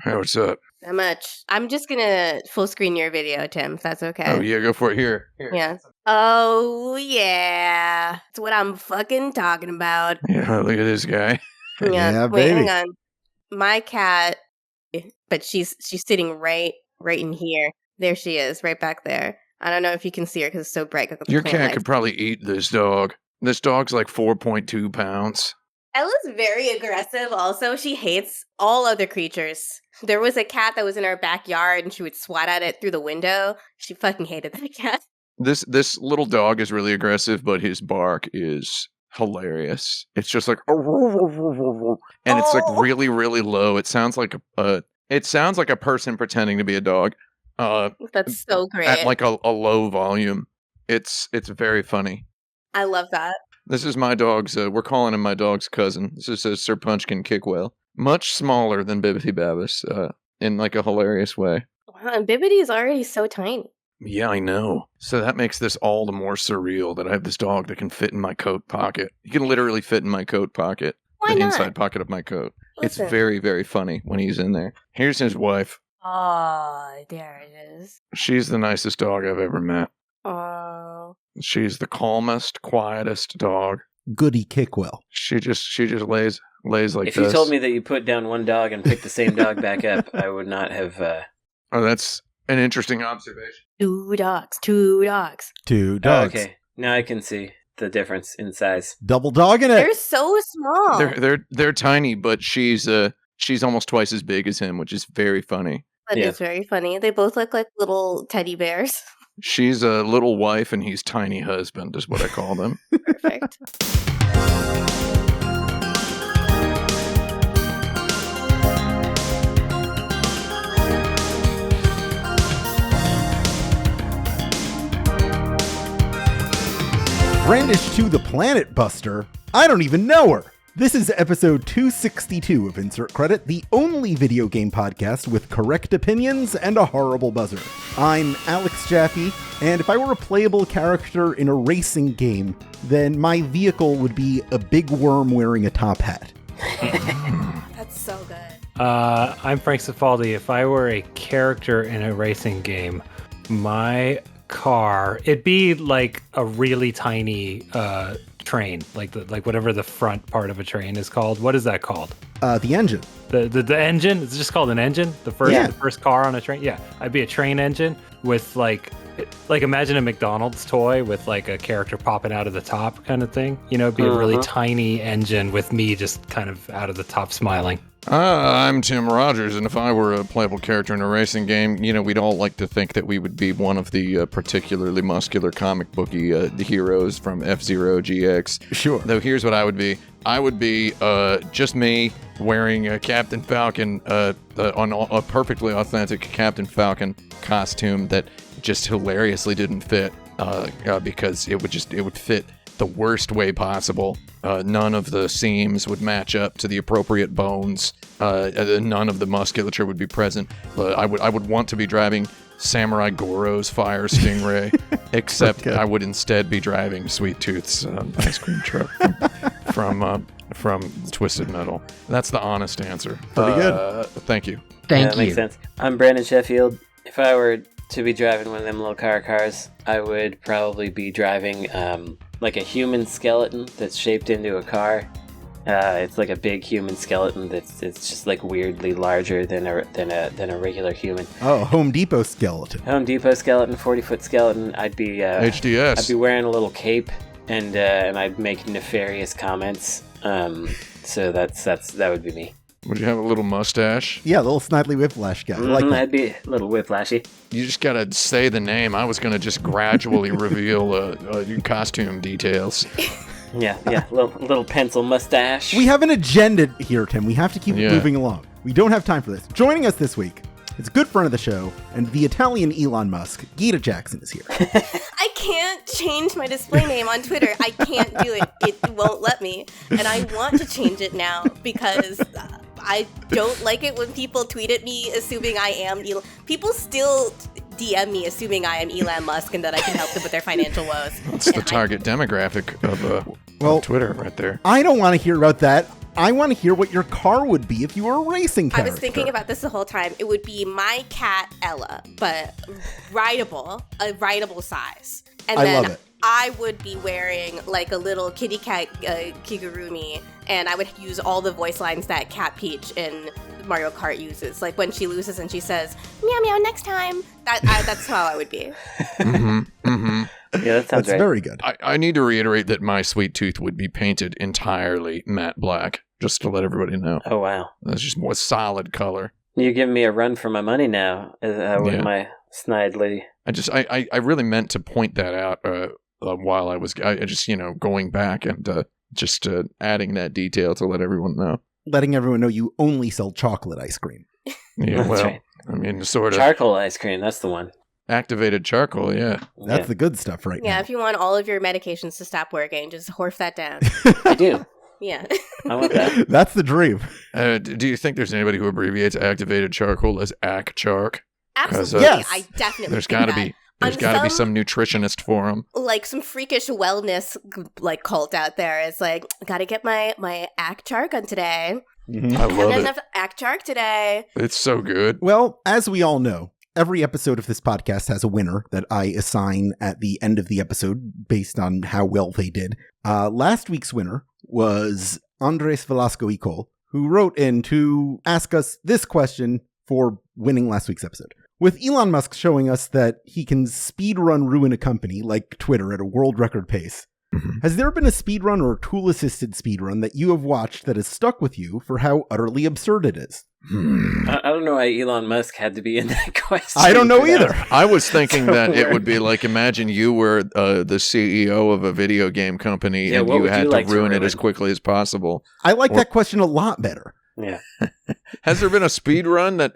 Hey, what's up? Not much. I'm just gonna full screen your video, Tim, if that's okay. Oh, yeah, go for it. Here. Yeah. Oh, yeah. That's what I'm fucking talking about. Yeah, look at this guy. Yeah, Wait, baby. hang on. My cat, but she's sitting right in here. There she is, right back there. I don't know if you can see her because it's so bright. Your cat could probably eat this dog. This dog's like 4.2 pounds. Ella's very aggressive also. She hates all other creatures. There was a cat that was in our backyard and she would swat at it through the window. She fucking hated that cat. This little dog is really aggressive, but his bark is hilarious. It's just like, and it's like really, really low. It sounds like a person pretending to be a dog. That's so great. At like a low volume. It's very funny. I love that. This is my dog's, we're calling him my dog's cousin. This is a Sir Punchkin Kickwell. Much smaller than Bibbidi Babbis, in like a hilarious way. Wow, and Bibbidi is already so tiny. Yeah, I know. So that makes this all the more surreal that I have this dog that can fit in my coat pocket. He can literally fit in my coat pocket. Why the not? inside pocket of my coat. Listen. It's very, very funny when he's in there. Here's his wife. Oh, there it is. She's the nicest dog I've ever met. Oh. She's the calmest, quietest dog. Goody Kickwell. She just lays like if this. you told me that you put down one dog and picked the same dog back up, I would not have... Oh, that's an interesting observation. Two dogs. Two dogs. Okay, now I can see the difference in size. Double dogging it. They're so small. They're tiny, but she's almost twice as big as him, which is very funny. That is very funny. They both look like little teddy bears. She's a little wife and he's tiny husband, is what I call them. Perfect. Brandish to the Planet Buster. I don't even know her. This is episode 262 of Insert Credit, the only video game podcast with correct opinions and a horrible buzzer. I'm Alex Jaffe, and if I were a playable character in a racing game, then my vehicle would be a big worm wearing a top hat. That's so good. I'm Frank Cifaldi. If I were a character in a racing game, my car, it'd be like a really tiny train, like whatever the front part of a train is called. What is that called? The engine. The engine? It's just called an engine? The first car on a train? Yeah. I'd be a train engine with like imagine a McDonald's toy with like a character popping out of the top kind of thing. You know, it'd be a really tiny engine with me just kind of out of the top smiling. I'm Tim Rogers, and if I were a playable character in a racing game, you know, we'd all like to think that we would be one of the particularly muscular comic booky heroes from F-Zero GX. Sure. Though here's what I would be. I would be just me wearing a Captain Falcon, on a perfectly authentic Captain Falcon costume that just hilariously didn't fit, because it would fit the worst way possible. None of the seams would match up to the appropriate bones. None of the musculature would be present. I would want to be driving Samurai Goro's Fire Stingray, except I would instead be driving Sweet Tooth's ice cream truck from Twisted Metal. That's the honest answer. Pretty good. Thank you. That makes sense. I'm Brandon Sheffield. If I were to be driving one of them little cars, I would probably be driving like a human skeleton that's shaped into a car. It's like a big human skeleton it's just like weirdly larger than a regular human. Oh, Home Depot skeleton. Home Depot skeleton, 40-foot skeleton. I'd be HDS. I'd be wearing a little cape and I'd make nefarious comments. So that would be me. Would you have a little mustache? Yeah, little snidely whiplash guy. I'd be a little whiplashy. You just gotta say the name. I was gonna just gradually reveal your costume details. Yeah, little pencil mustache. We have an agenda here, Tim. We have to keep it moving along. We don't have time for this. Joining us this week, it's a good friend of the show, and the Italian Elon Musk, Gita Jackson, is here. I can't change my display name on Twitter. I can't do it. It won't let me. And I want to change it now because I don't like it when people tweet at me assuming I am Elon. People still DM me assuming I am Elon Musk and that I can help them with their financial woes. That's the target demographic of Twitter right there. I don't want to hear about that. I want to hear what your car would be if you were a racing character. I was thinking about this the whole time. It would be my cat, Ella, but a rideable size. And I love it. I would be wearing like a little kitty cat kigurumi, and I would use all the voice lines that Cat Peach in Mario Kart uses. Like when she loses and she says, meow meow next time. That's how I would be. Yeah, that sounds That's right. very good. I need to reiterate that my sweet tooth would be painted entirely matte black, just to let everybody know. Oh, wow. That's just more solid color. You're giving me a run for my money now with my snide lady. I really meant to point that out while I just, going back and just adding that detail to let everyone know. Letting everyone know you only sell chocolate ice cream. Yeah, That's well, right. I mean, sort of. Charcoal ice cream, that's the one. Activated charcoal, yeah. That's the good stuff right Yeah, now. if you want all of your medications to stop working, just horf that down. I do. Yeah. I want that. That's the dream. Do you think there's anybody who abbreviates activated charcoal as ACCHARC? Absolutely. Yes. I definitely There's do got to that. be. There's On got to be some nutritionist for them. Like some freakish wellness like cult out there is like, gotta get my ACCHARC on today. I love it. Enough ACCHARC today. It's so good. Well, as we all know, every episode of this podcast has a winner that I assign at the end of the episode based on how well they did. Last week's winner was Andrés Velasco y Coll, who wrote in to ask us this question for winning last week's episode. With Elon Musk showing us that he can speedrun ruin a company like Twitter at a world record pace, has there been a speedrun or tool-assisted speedrun that you have watched that has stuck with you for how utterly absurd it is? I don't know why Elon Musk had to be in that question. I don't know for that. either. I was thinking So that it weird. would be like, imagine you were the CEO of a video game company Yeah, and what you would had you to like to ruin it ruin? as quickly as possible. I like that question a lot better. Yeah. Has there been a speed run that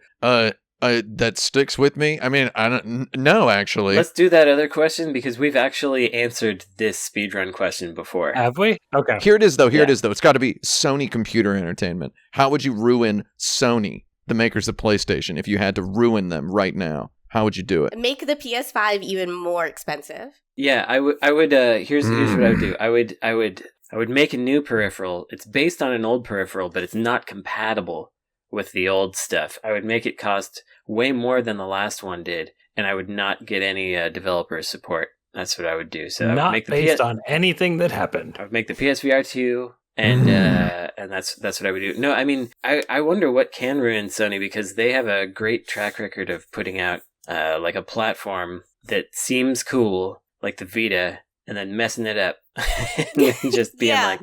that sticks with me? I mean, I don't know, actually. Let's do that other question because we've actually answered this speedrun question before. Have we? Okay. Here it is, though. Yeah. It's got to be Sony Computer Entertainment. How would you ruin Sony, the makers of PlayStation, if you had to ruin them right now? How would you do it? Make the PS5 even more expensive. Yeah, I would here's what I would do. I would make a new peripheral. It's based on an old peripheral, but it's not compatible with the old stuff. I would make it cost way more than the last one did, and I would not get any developer support. That's what I would do. So I would Not make the based on anything that happened. I would make the PSVR 2, and that's what I would do. No, I mean, I wonder what can ruin Sony, because they have a great track record of putting out like a platform that seems cool, like the Vita, and then messing it up and then just being Yeah. like,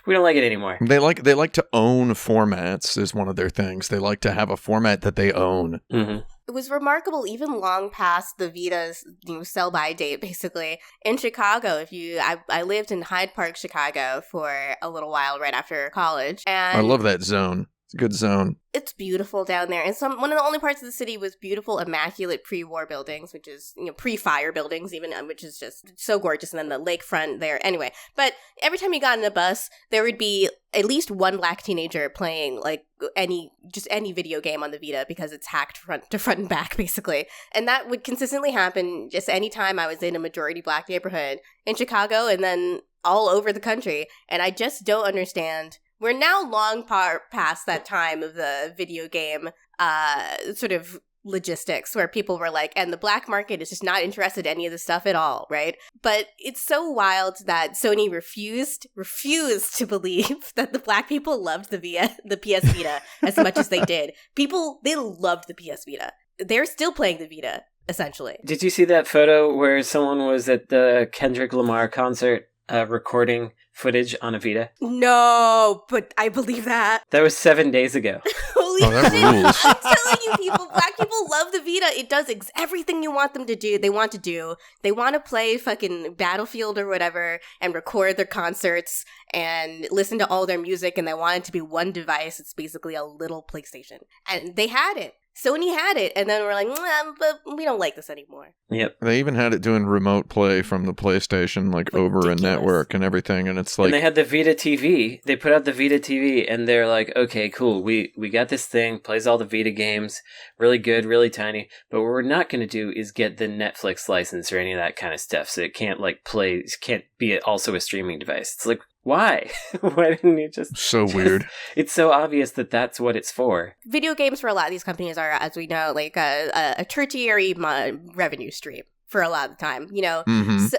we don't like it anymore. They like to own formats is one of their things. They like to have a format that they own. Mm-hmm. It was remarkable even long past the Vita's sell-by date, basically. In Chicago, I lived in Hyde Park, Chicago for a little while right after college. And I love that zone. It's a good zone. it's beautiful down there. And one of the only parts of the city with beautiful, immaculate pre-war buildings, which is, pre-fire buildings even, which is just so gorgeous. And then the lakefront there. Anyway, but every time you got in a bus, there would be at least one black teenager playing like any video game on the Vita because it's hacked front and back, basically. And that would consistently happen just any time I was in a majority black neighborhood in Chicago and then all over the country. And I just don't understand. We're now long past that time of the video game sort of logistics where people were like, and the black market is just not interested in any of this stuff at all, right? But it's so wild that Sony refused to believe that the black people loved the PS Vita as much as they did. They loved the PS Vita. They're still playing the Vita, essentially. Did you see that photo where someone was at the Kendrick Lamar concert recording footage on a Vita? No, but I believe that. That was 7 days ago. Holy that shit. rules. I'm telling you, black people love the Vita. It does everything you want them to do. They want to do. They want to play fucking Battlefield or whatever and record their concerts and listen to all their music, and they want it to be one device. It's basically a little PlayStation. And they had it. Sony had it, and then we're like, but we don't like this anymore. Yep. They even had it doing remote play from the PlayStation, like over a Ridiculous. network and everything. And it's like, And they had the Vita TV. They put out the Vita TV, and they're like, okay, cool. We got this thing, plays all the Vita games, really good, really tiny. But what we're not going to do is get the Netflix license or any of that kind of stuff. So it can't can't be also a streaming device. It's like, Why? Why didn't you just... So weird. It's so obvious that that's what it's for. Video games for a lot of these companies are, as we know, like a tertiary revenue stream for a lot of the time, you know? Mhm. So,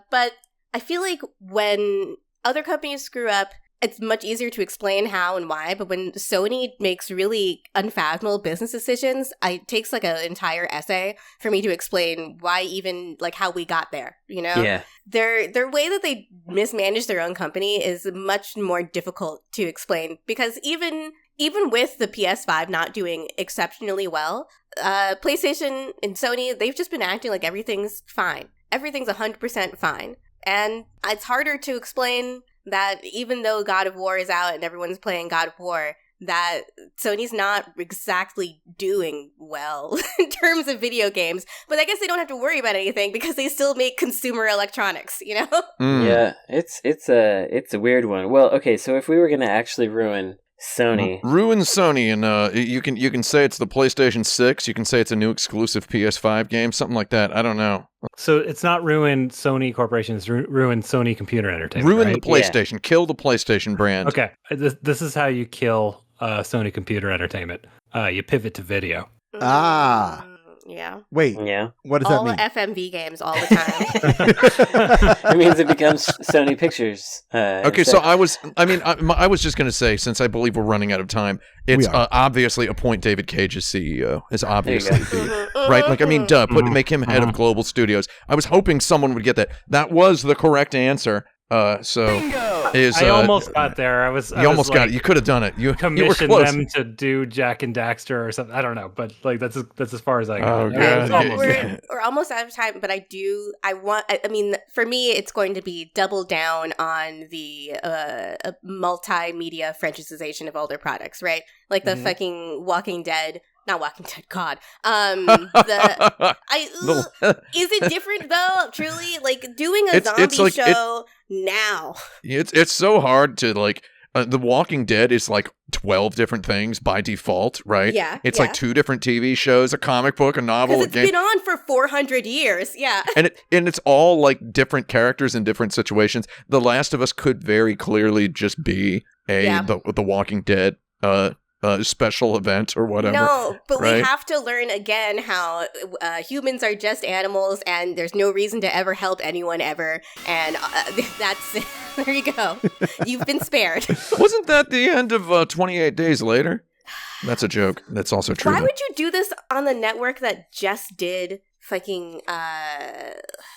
but I feel like when other companies screw up, it's much easier to explain how and why, but when Sony makes really unfathomable business decisions, it takes like an entire essay for me to explain why even, like, how we got there, you know? Yeah. Their way that they mismanage their own company is much more difficult to explain, because even with the PS5 not doing exceptionally well, PlayStation and Sony, they've just been acting like everything's fine. Everything's 100% fine. And it's harder to explain that even though God of War is out and everyone's playing God of War, that Sony's not exactly doing well in terms of video games. But I guess they don't have to worry about anything because they still make consumer electronics, you know? Mm. Yeah, it's a weird one. Well, okay, so if we were going to actually ruin Sony... Ruin Sony, and you can say it's the PlayStation 6, you can say it's a new exclusive PS5 game, something like that. I don't know. So it's not ruin Sony Corporation, it's ruin Sony Computer Entertainment, Ruin right? the PlayStation. Kill the PlayStation brand. Okay, this is how you kill Sony Computer Entertainment. You pivot to video. Ah. Yeah. Wait, Yeah. what does All that mean? FMV games all the time. It means it becomes Sony Pictures. Okay, so I was just going to say, since I believe we're running out of time, it's We are. obviously appoint David Cage as CEO. It's obviously There the, right? Like, I mean, duh, make him head of global studios. I was hoping someone would get that. That was the correct answer. I almost got there. You almost got it. You could have done it. You were commissioned close. them to do Jack and Daxter or something. I don't know, but like that's as far as I got. Oh, I mean, God. it's almost there. We're almost out of time, but I mean, for me, it's going to be double down on the multimedia franchisization of all their products, right? Like the fucking Walking Dead. Not Walking Dead, God. Is it different though? Truly, like doing a zombie like, show now. It's so hard to like. The Walking Dead is like 12 different things by default, right? Yeah, It's yeah. like 2 different TV shows, a comic book, a novel, Because a it's game. been on for 400 years. Yeah. And it's all like different characters in different situations. The Last of Us could very clearly just be the Walking Dead special event or whatever. No, but right? we have to learn again how humans are just animals and there's no reason to ever help anyone ever. And that's there you go. You've been spared. Wasn't that the end of 28 Days Later? That's a joke. That's also true. Why would you do this on the network that just did fucking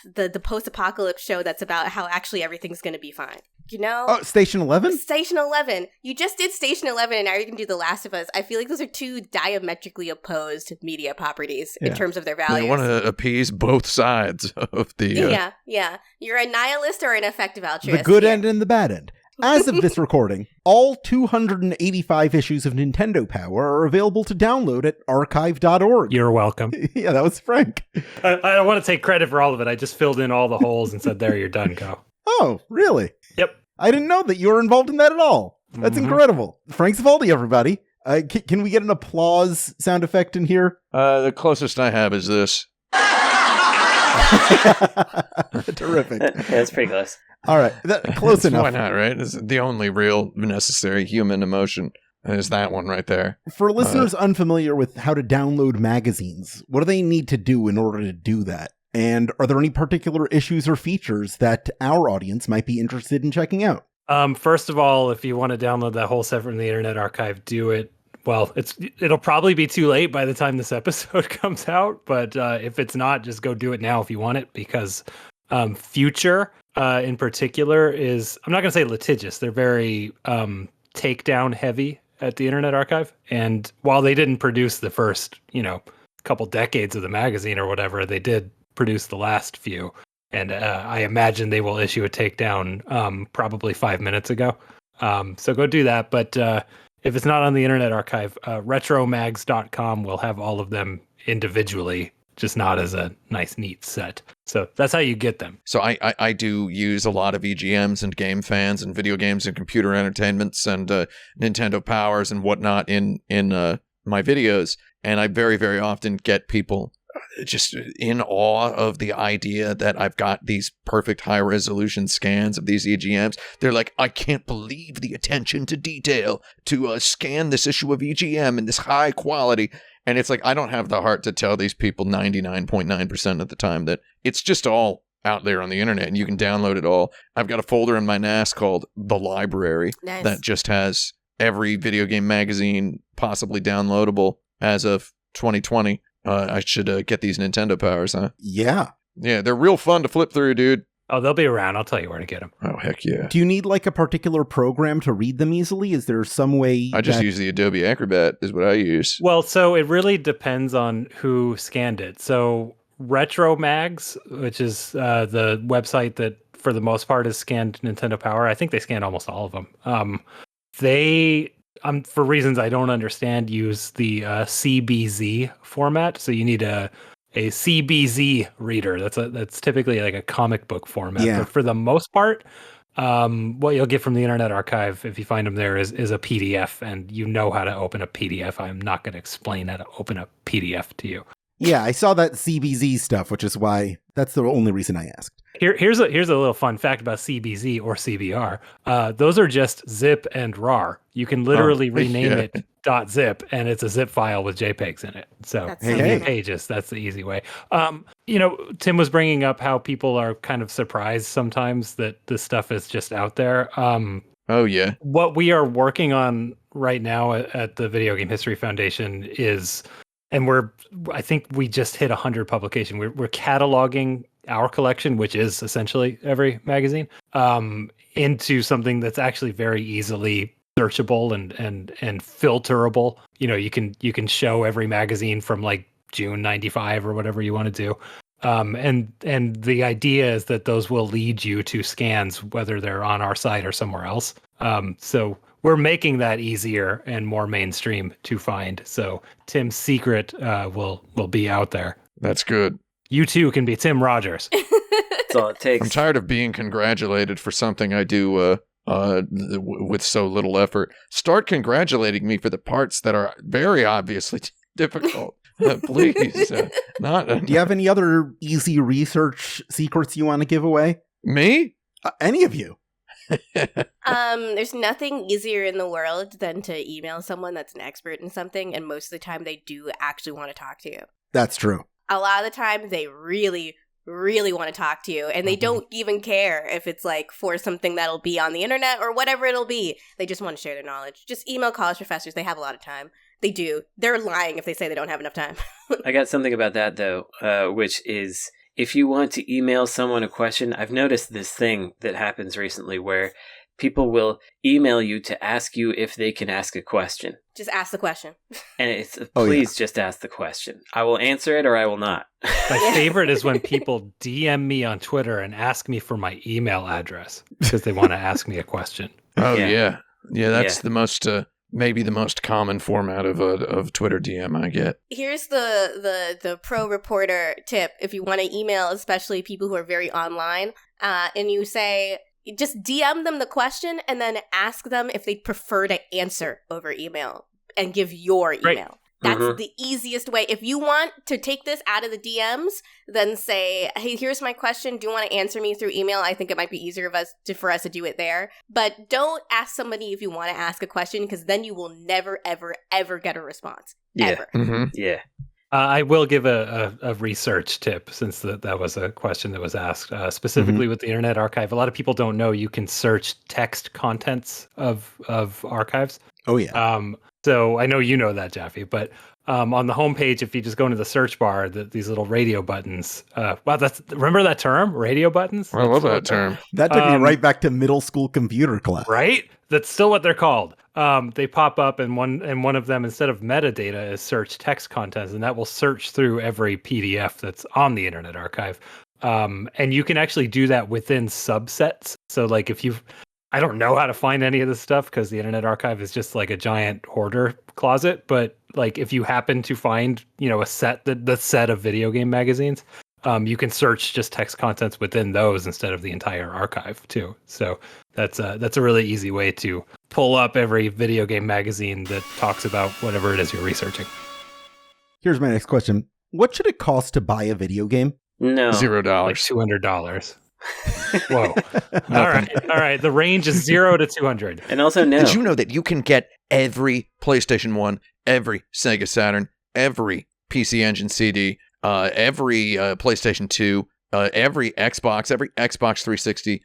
the post-apocalypse show that's about how actually everything's going to be fine? You know? Oh, Station 11? Station 11. You just did Station 11 and now you're going to do The Last of Us. I feel like those are two diametrically opposed media properties in terms of their values. They want to appease both sides of the... Yeah. You're a nihilist or an effective altruist. The good here. end and the bad end. As of this recording, all 285 issues of Nintendo Power are available to download at archive.org. You're welcome. Yeah, that was Frank. I don't want to take credit for all of it. I just filled in all the holes and said, "There, you're done. Go." Oh, really? Yep. I didn't know that you were involved in that at all. That's incredible. Frank Zavaldi, everybody. Can we get an applause sound effect in here? The closest I have is this. Terrific. That's pretty close. All right, close enough. Why not, right? It's the only real necessary human emotion is that one right there. For listeners unfamiliar with how to download magazines, what do they need to do in order to do that? And are there any particular issues or features that our audience might be interested in checking out? First of all, if you want to download that whole set from the Internet Archive, do it. Well, it'll probably be too late by the time this episode comes out, but if it's not, just go do it now if you want it, because Future in particular is, I'm not going to say litigious, they're very takedown heavy at the Internet Archive, and while they didn't produce the first, couple decades of the magazine or whatever, they did produce the last few, and I imagine they will issue a takedown probably 5 minutes ago. So go do that, but if it's not on the Internet Archive, retromags.com will have all of them individually, just not as a nice, neat set. So that's how you get them. So I do use a lot of EGMs and game fans and video games and computer entertainments and Nintendo Powers and whatnot in my videos. And I very, very often get people just in awe of the idea that I've got these perfect high resolution scans of these EGMs. They're like, I can't believe the attention to detail to scan this issue of EGM in this high quality. And it's like, I don't have the heart to tell these people 99.9% of the time that it's just all out there on the internet and you can download it all. I've got a folder in my NAS called The Library that just has every video game magazine possibly downloadable as of 2020. I should get these Nintendo powers, huh? Yeah. Yeah, they're real fun to flip through, dude. Oh, they'll be around. I'll tell you where to get them. Oh, heck yeah. Do you need like a particular program to read them easily? Is there some way? I just use the Adobe Acrobat is what I use. Well, so it really depends on who scanned it. So Retro Mags, which is the website that for the most part has scanned Nintendo Power. I think they scanned almost all of them. They, for reasons I don't understand, use the CBZ format. So you need a CBZ reader. That's typically like a comic book format. Yeah. But for the most part, what you'll get from the Internet Archive, if you find them there, is a PDF, and you know how to open a PDF. I'm not going to explain how to open a PDF to you. Yeah, I saw that CBZ stuff, which is why that's the only reason I asked. Here's a little fun fact about CBZ or CBR. Those are just zip and RAR. You can literally rename it .zip, and it's a zip file with JPEGs in it. So pages, that's the easy way. Tim was bringing up how people are kind of surprised sometimes that this stuff is just out there. Oh, yeah. What we are working on right now at the Video Game History Foundation is, and I think we just hit 100 publication. We're cataloging our collection, which is essentially every magazine, into something that's actually very easily searchable and filterable. You can show every magazine from like June 95 or whatever you want to do. And the idea is that those will lead you to scans, whether they're on our site or somewhere else. So we're making that easier and more mainstream to find. So Tim's secret will be out there. That's good. You too can be Tim Rogers. That's all it takes. I'm tired of being congratulated for something I do with so little effort. Start congratulating me for the parts that are very obviously difficult. Please. Do you have any other easy research secrets you want to give away? Me? Any of you? There's nothing easier in the world than to email someone that's an expert in something, and most of the time they do actually want to talk to you. That's true. A lot of the time they really, really want to talk to you, and they don't even care if it's like for something that'll be on the internet or whatever it'll be. They just want to share their knowledge. Just email college professors. They have a lot of time. They do. They're lying if they say they don't have enough time. I got something about that, though, which is if you want to email someone a question, I've noticed this thing that happens recently where people will email you to ask you if they can ask a question. Just ask the question. And it's, please just ask the question. I will answer it or I will not. My favorite is when people DM me on Twitter and ask me for my email address because they want to ask me a question. Oh, yeah. Yeah, that's the most... maybe the most common format of Twitter DM I get. Here's the pro reporter tip. If you want to email, especially people who are very online, and you say, just DM them the question and then ask them if they'd prefer to answer over email and give your email. Right. That's the easiest way. If you want to take this out of the DMs, then say, hey, here's my question. Do you want to answer me through email? I think it might be easier for us to do it there. But don't ask somebody if you want to ask a question, because then you will never, ever, ever get a response. Yeah. Ever. Mm-hmm. Yeah. I will give a research tip, since that was a question that was asked specifically with the Internet Archive. A lot of people don't know you can search text contents of archives. Oh, yeah. So I know you know that, Jaffe, but on the homepage, if you just go into the search bar, these little radio buttons. Wow, remember that term, radio buttons? I love that term. That took me right back to middle school computer class. Right? That's still what they're called. They pop up, and one of them, instead of metadata, is search text contents, and that will search through every PDF that's on the Internet Archive. And you can actually do that within subsets. So, like, I don't know how to find any of this stuff because the Internet Archive is just like a giant hoarder closet. But like, if you happen to find, a set, the set of video game magazines, you can search just text contents within those instead of the entire archive too. So that's a really easy way to pull up every video game magazine that talks about whatever it is you're researching. Here's my next question. What should it cost to buy a video game? No. $0. Like $200. Whoa. All right. The range is 0 to 200. And also no. Did you know that you can get every PlayStation 1, every Sega Saturn, every PC Engine CD, every PlayStation 2, every Xbox 360,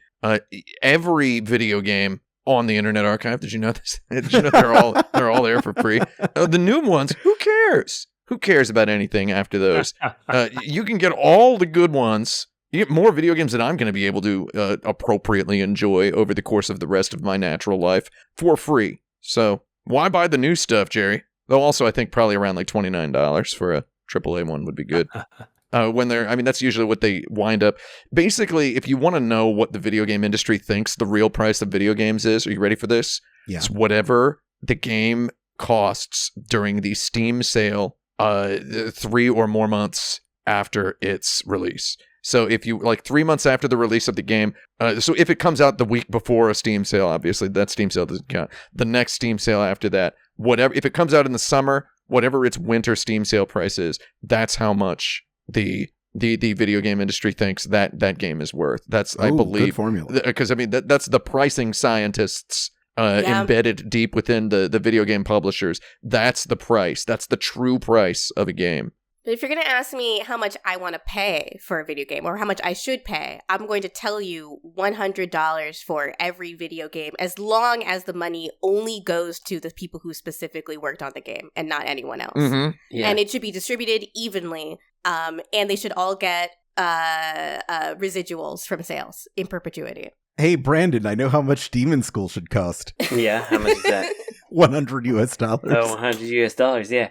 every video game on the Internet Archive? Did you know this? Did you know they're all there for free? The new ones, who cares? Who cares about anything after those? You can get all the good ones. You get more video games that I'm going to be able to appropriately enjoy over the course of the rest of my natural life for free. So why buy the new stuff, Jerry? Though also I think probably around like $29 for a AAA one would be good. That's usually what they wind up. Basically, if you want to know what the video game industry thinks the real price of video games is, are you ready for this? Yeah. It's whatever the game costs during the Steam sale 3 or more months after its release. So if you 3 months after the release of the game, so if it comes out the week before a Steam sale, obviously that Steam sale doesn't count. The next Steam sale after that, whatever, if it comes out in the summer, whatever its winter Steam sale price is, that's how much the video game industry thinks that game is worth. That's I believe good formula, because that's the pricing scientists embedded deep within the video game publishers. That's the price. That's the true price of a game. But if you're going to ask me how much I want to pay for a video game or how much I should pay, I'm going to tell you $100 for every video game, as long as the money only goes to the people who specifically worked on the game and not anyone else. Mm-hmm. Yeah. And it should be distributed evenly, and they should all get residuals from sales in perpetuity. Hey, Brandon, I know how much Demon School should cost. Yeah, how much is that? $100 US. Oh, $100 US, yeah.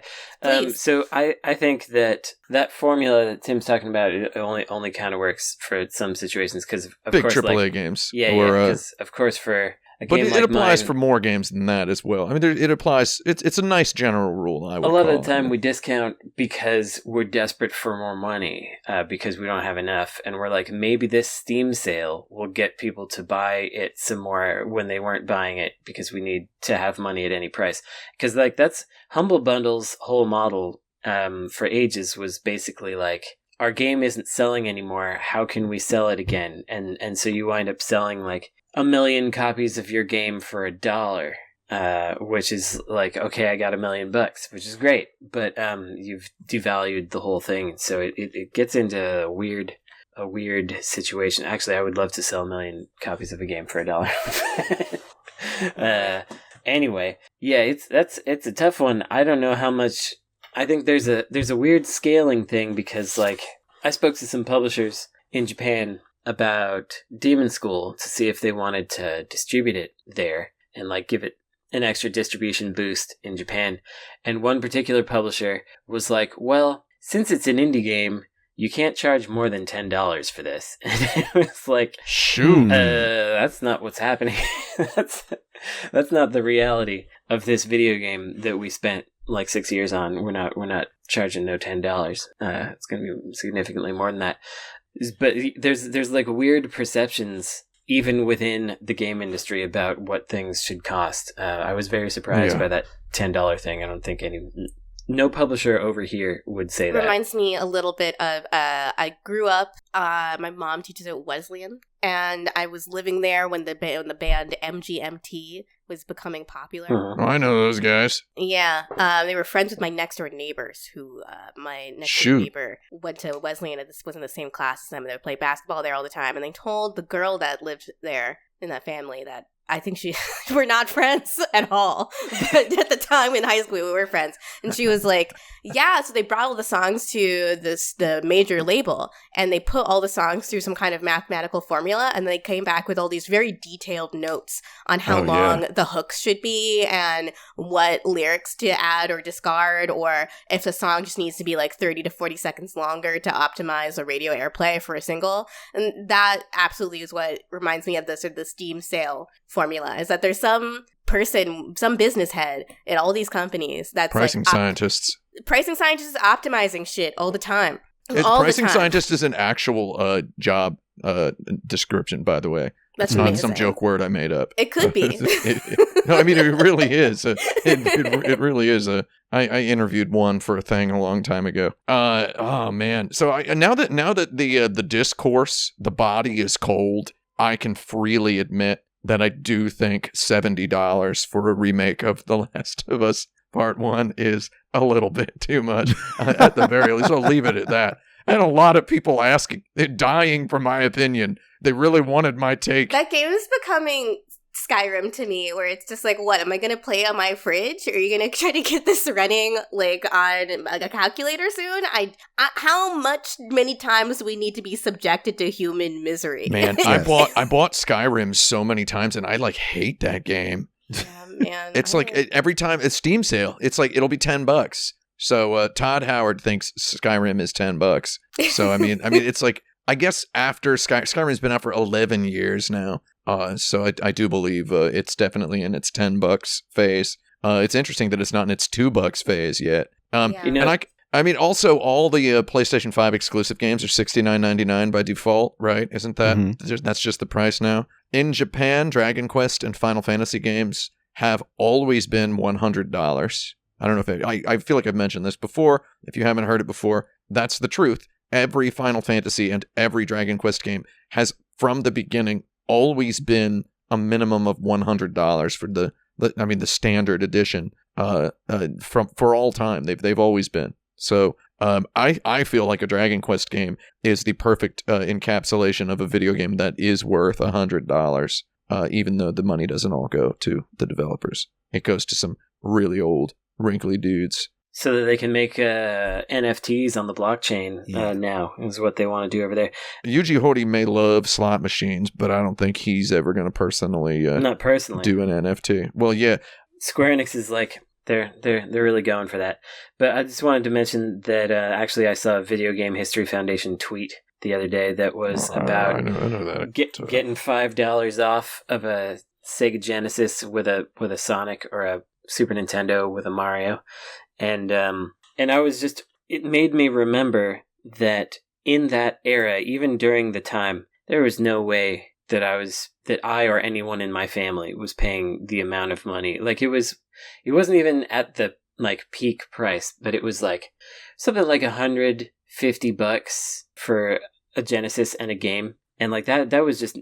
So I think that formula that Tim's talking about, it only kind of works for some situations because of Big course, AAA games. Yeah, because of course for a but game it like applies mine, for more games than that as well. I mean, it applies. It's a nice general rule. I would a lot call of the time it. we discount because we're desperate for more money because we don't have enough, and we're like, maybe this Steam sale will get people to buy it some more when they weren't buying it because we need to have money at any price. Because that's Humble Bundle's whole model for ages was basically like, our game isn't selling anymore. How can we sell it again? And so you wind up selling like 1 million copies of your game for $1, which is like, okay, I got $1 million, which is great, but you've devalued the whole thing. So it gets into a weird situation. Actually, I would love to sell 1 million copies of a game for $1. Anyway, yeah, it's a tough one. I don't know how much. I think there's a weird scaling thing because like I spoke to some publishers in Japan about Demon School to see if they wanted to distribute it there and like give it an extra distribution boost in Japan. And one particular publisher was like, well, since it's an indie game, you can't charge more than $10 for this. And it was like, shoot, that's not what's happening. That's not the reality of this video game that we spent like 6 years on. We're not charging no $10. It's going to be significantly more than that. But there's like weird perceptions even within the game industry about what things should cost. I was very surprised by that $10 thing. I don't think no publisher over here would say that. Reminds me a little bit of I grew up. My mom teaches at Wesleyan, and I was living there when the band MGMT was becoming popular. Uh-huh. Oh, I know those guys. Yeah, they were friends with my next door neighbors. Who my next door neighbor went to Wesleyan, and this was in the same class as them. And they would play basketball there all the time. And they told the girl that lived there in that family that I think we're not friends at all. But at the time in high school, we were friends. And she was like, yeah, so they brought all the songs to the major label, and they put all the songs through some kind of mathematical formula, and they came back with all these very detailed notes on how long the hooks should be and what lyrics to add or discard, or if the song just needs to be like 30 to 40 seconds longer to optimize a radio airplay for a single. And that absolutely is what reminds me of the Steam sale formula, is that there's some person, some business head at all these companies that's pricing scientists optimizing shit all the time. Pricing scientist is an actual job description, by the way. That's It's not amazing. some joke word I made up. It could be. No, I mean, it really is. It really is. I interviewed one for a thing a long time ago. Oh man. So now that the discourse, the body is cold, I can freely admit that I do think $70 for a remake of The Last of Us Part 1 is a little bit too much. At the very least, I'll leave it at that. And a lot of people asking, dying for my opinion. They really wanted my take. That game is becoming Skyrim to me, where it's just like, what, am I going to play on my fridge? Or are you going to try to get this running like on a calculator soon? How many times do we need to be subjected to human misery? Man, Yes. I bought Skyrim so many times, and I like hate that game. Yeah, man. It's like every time it's Steam sale, it's like it'll be $10. So Todd Howard thinks Skyrim is $10. So I mean, it's like, I guess after Skyrim's been out for 11 years now. So I do believe it's definitely in its $10 phase. It's interesting that it's not in its $2 phase yet. Yeah. You know, And I mean, also all the PlayStation 5 exclusive games are $69.99 by default, right? Isn't that that's just the price now? In Japan, Dragon Quest and Final Fantasy games have always been $100. I don't know if I feel like I've mentioned this before. If you haven't heard it before, that's the truth. Every Final Fantasy and every Dragon Quest game has, from the beginning, always been a minimum of $100 for the standard edition. For all time, they've always been. So I feel like a Dragon Quest game is the perfect encapsulation of a video game that is worth $100. Even though the money doesn't all go to the developers, it goes to some really old, wrinkly dudes. so that they can make NFTs on the blockchain now is what they want to do over there. Yuji Horii may love slot machines, but I don't think he's ever going to personally Not personally. do an NFT. Well, yeah. Square Enix is like they're really going for that. But I just wanted to mention that actually I saw a Video Game History Foundation tweet the other day that was about I know that. getting $5 off of a Sega Genesis with a Sonic, or a Super Nintendo with a Mario, and I was just, it made me remember that in that era, even during the time, there was no way that I or anyone in my family was paying the amount of money. Like it wasn't even at the like peak price, but it was like something like $150 for a Genesis and a game. And like that was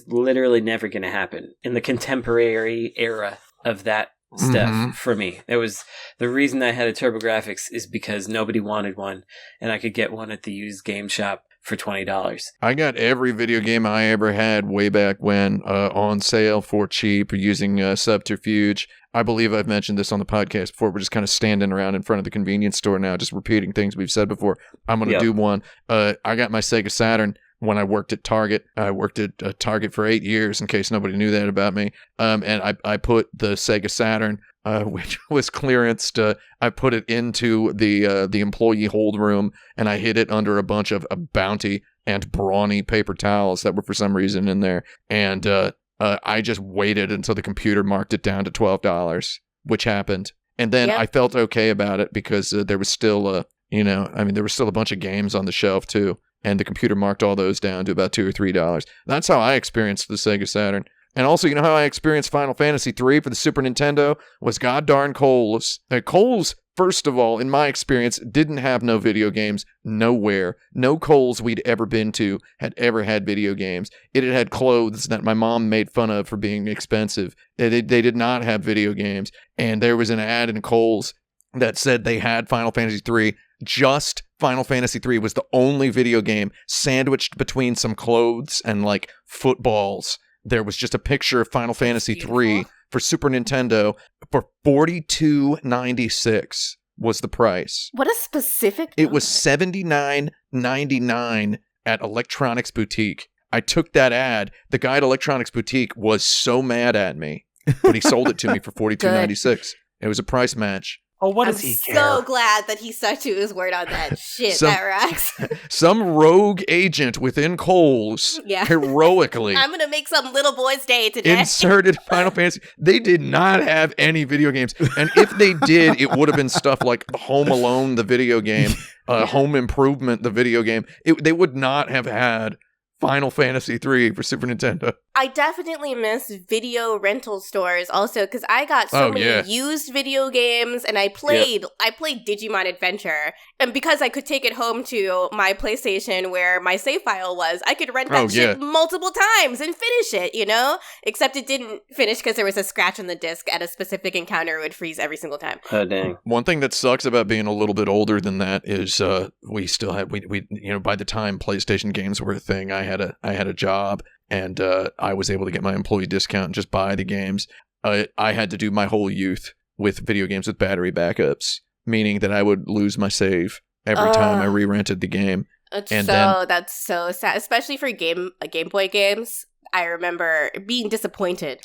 literally never going to happen in the contemporary era of that stuff for me. That was the reason I had a TurboGrafx, is because nobody wanted one and I could get one at the used game shop for $20. I got every video game I ever had way back when on sale for cheap using Subterfuge. I believe I've mentioned this on the podcast before. We're just kind of standing around in front of the convenience store now, just repeating things we've said before. I'm going to do one. I got my Sega Saturn when I worked at Target. I worked at Target for 8 years, in case nobody knew that about me. And I put the Sega Saturn, which was clearanced, I put it into the employee hold room, and I hid it under a bunch of Bounty and Brawny paper towels that were for some reason in there. And I just waited until the computer marked it down to $12, which happened. And then I felt okay about it because there was still, there was still a bunch of games on the shelf too. And the computer marked all those down to about $2 or $3. That's how I experienced the Sega Saturn. And also, you know how I experienced Final Fantasy III for the Super Nintendo? Was god darn Kohl's. Kohl's, first of all, in my experience, didn't have no video games nowhere. No Kohl's we'd ever been to had ever had video games. It had clothes that my mom made fun of for being expensive. They did not have video games. And there was an ad in Kohl's that said they had Final Fantasy III. Just Final Fantasy III was the only video game sandwiched between some clothes and like footballs. There was just a picture of Final Fantasy III for Super Nintendo for $42.96 was the price. What a specific It was $79.99 at Electronics Boutique. I took that ad. The guy at Electronics Boutique was so mad at me, but he sold it to me for $42.96. It was a price match. Oh, what I'm does he care? so glad that he stuck to his word on that shit. That rocks. Some rogue agent within Kohl's heroically I'm gonna make some little boy's day today. inserted Final Fantasy. They did not have any video games, and if they did, it would have been stuff like Home Alone, the video game, Home Improvement, the video game. They would not have had Final Fantasy III for Super Nintendo. I definitely miss video rental stores also, because I got so many used video games, and I played Digimon Adventure, and because I could take it home to my PlayStation where my save file was, I could rent that shit multiple times and finish it, you know? Except it didn't finish because there was a scratch on the disc at a specific encounter. It would freeze every single time. Oh, dang. One thing that sucks about being a little bit older than that is we still had, we you know, by the time PlayStation games were a thing, I had a job. And I was able to get my employee discount and just buy the games. I had to do my whole youth with video games with battery backups, meaning that I would lose my save every time I re-rented the game. That's so sad, especially for Game Boy games. I remember being disappointed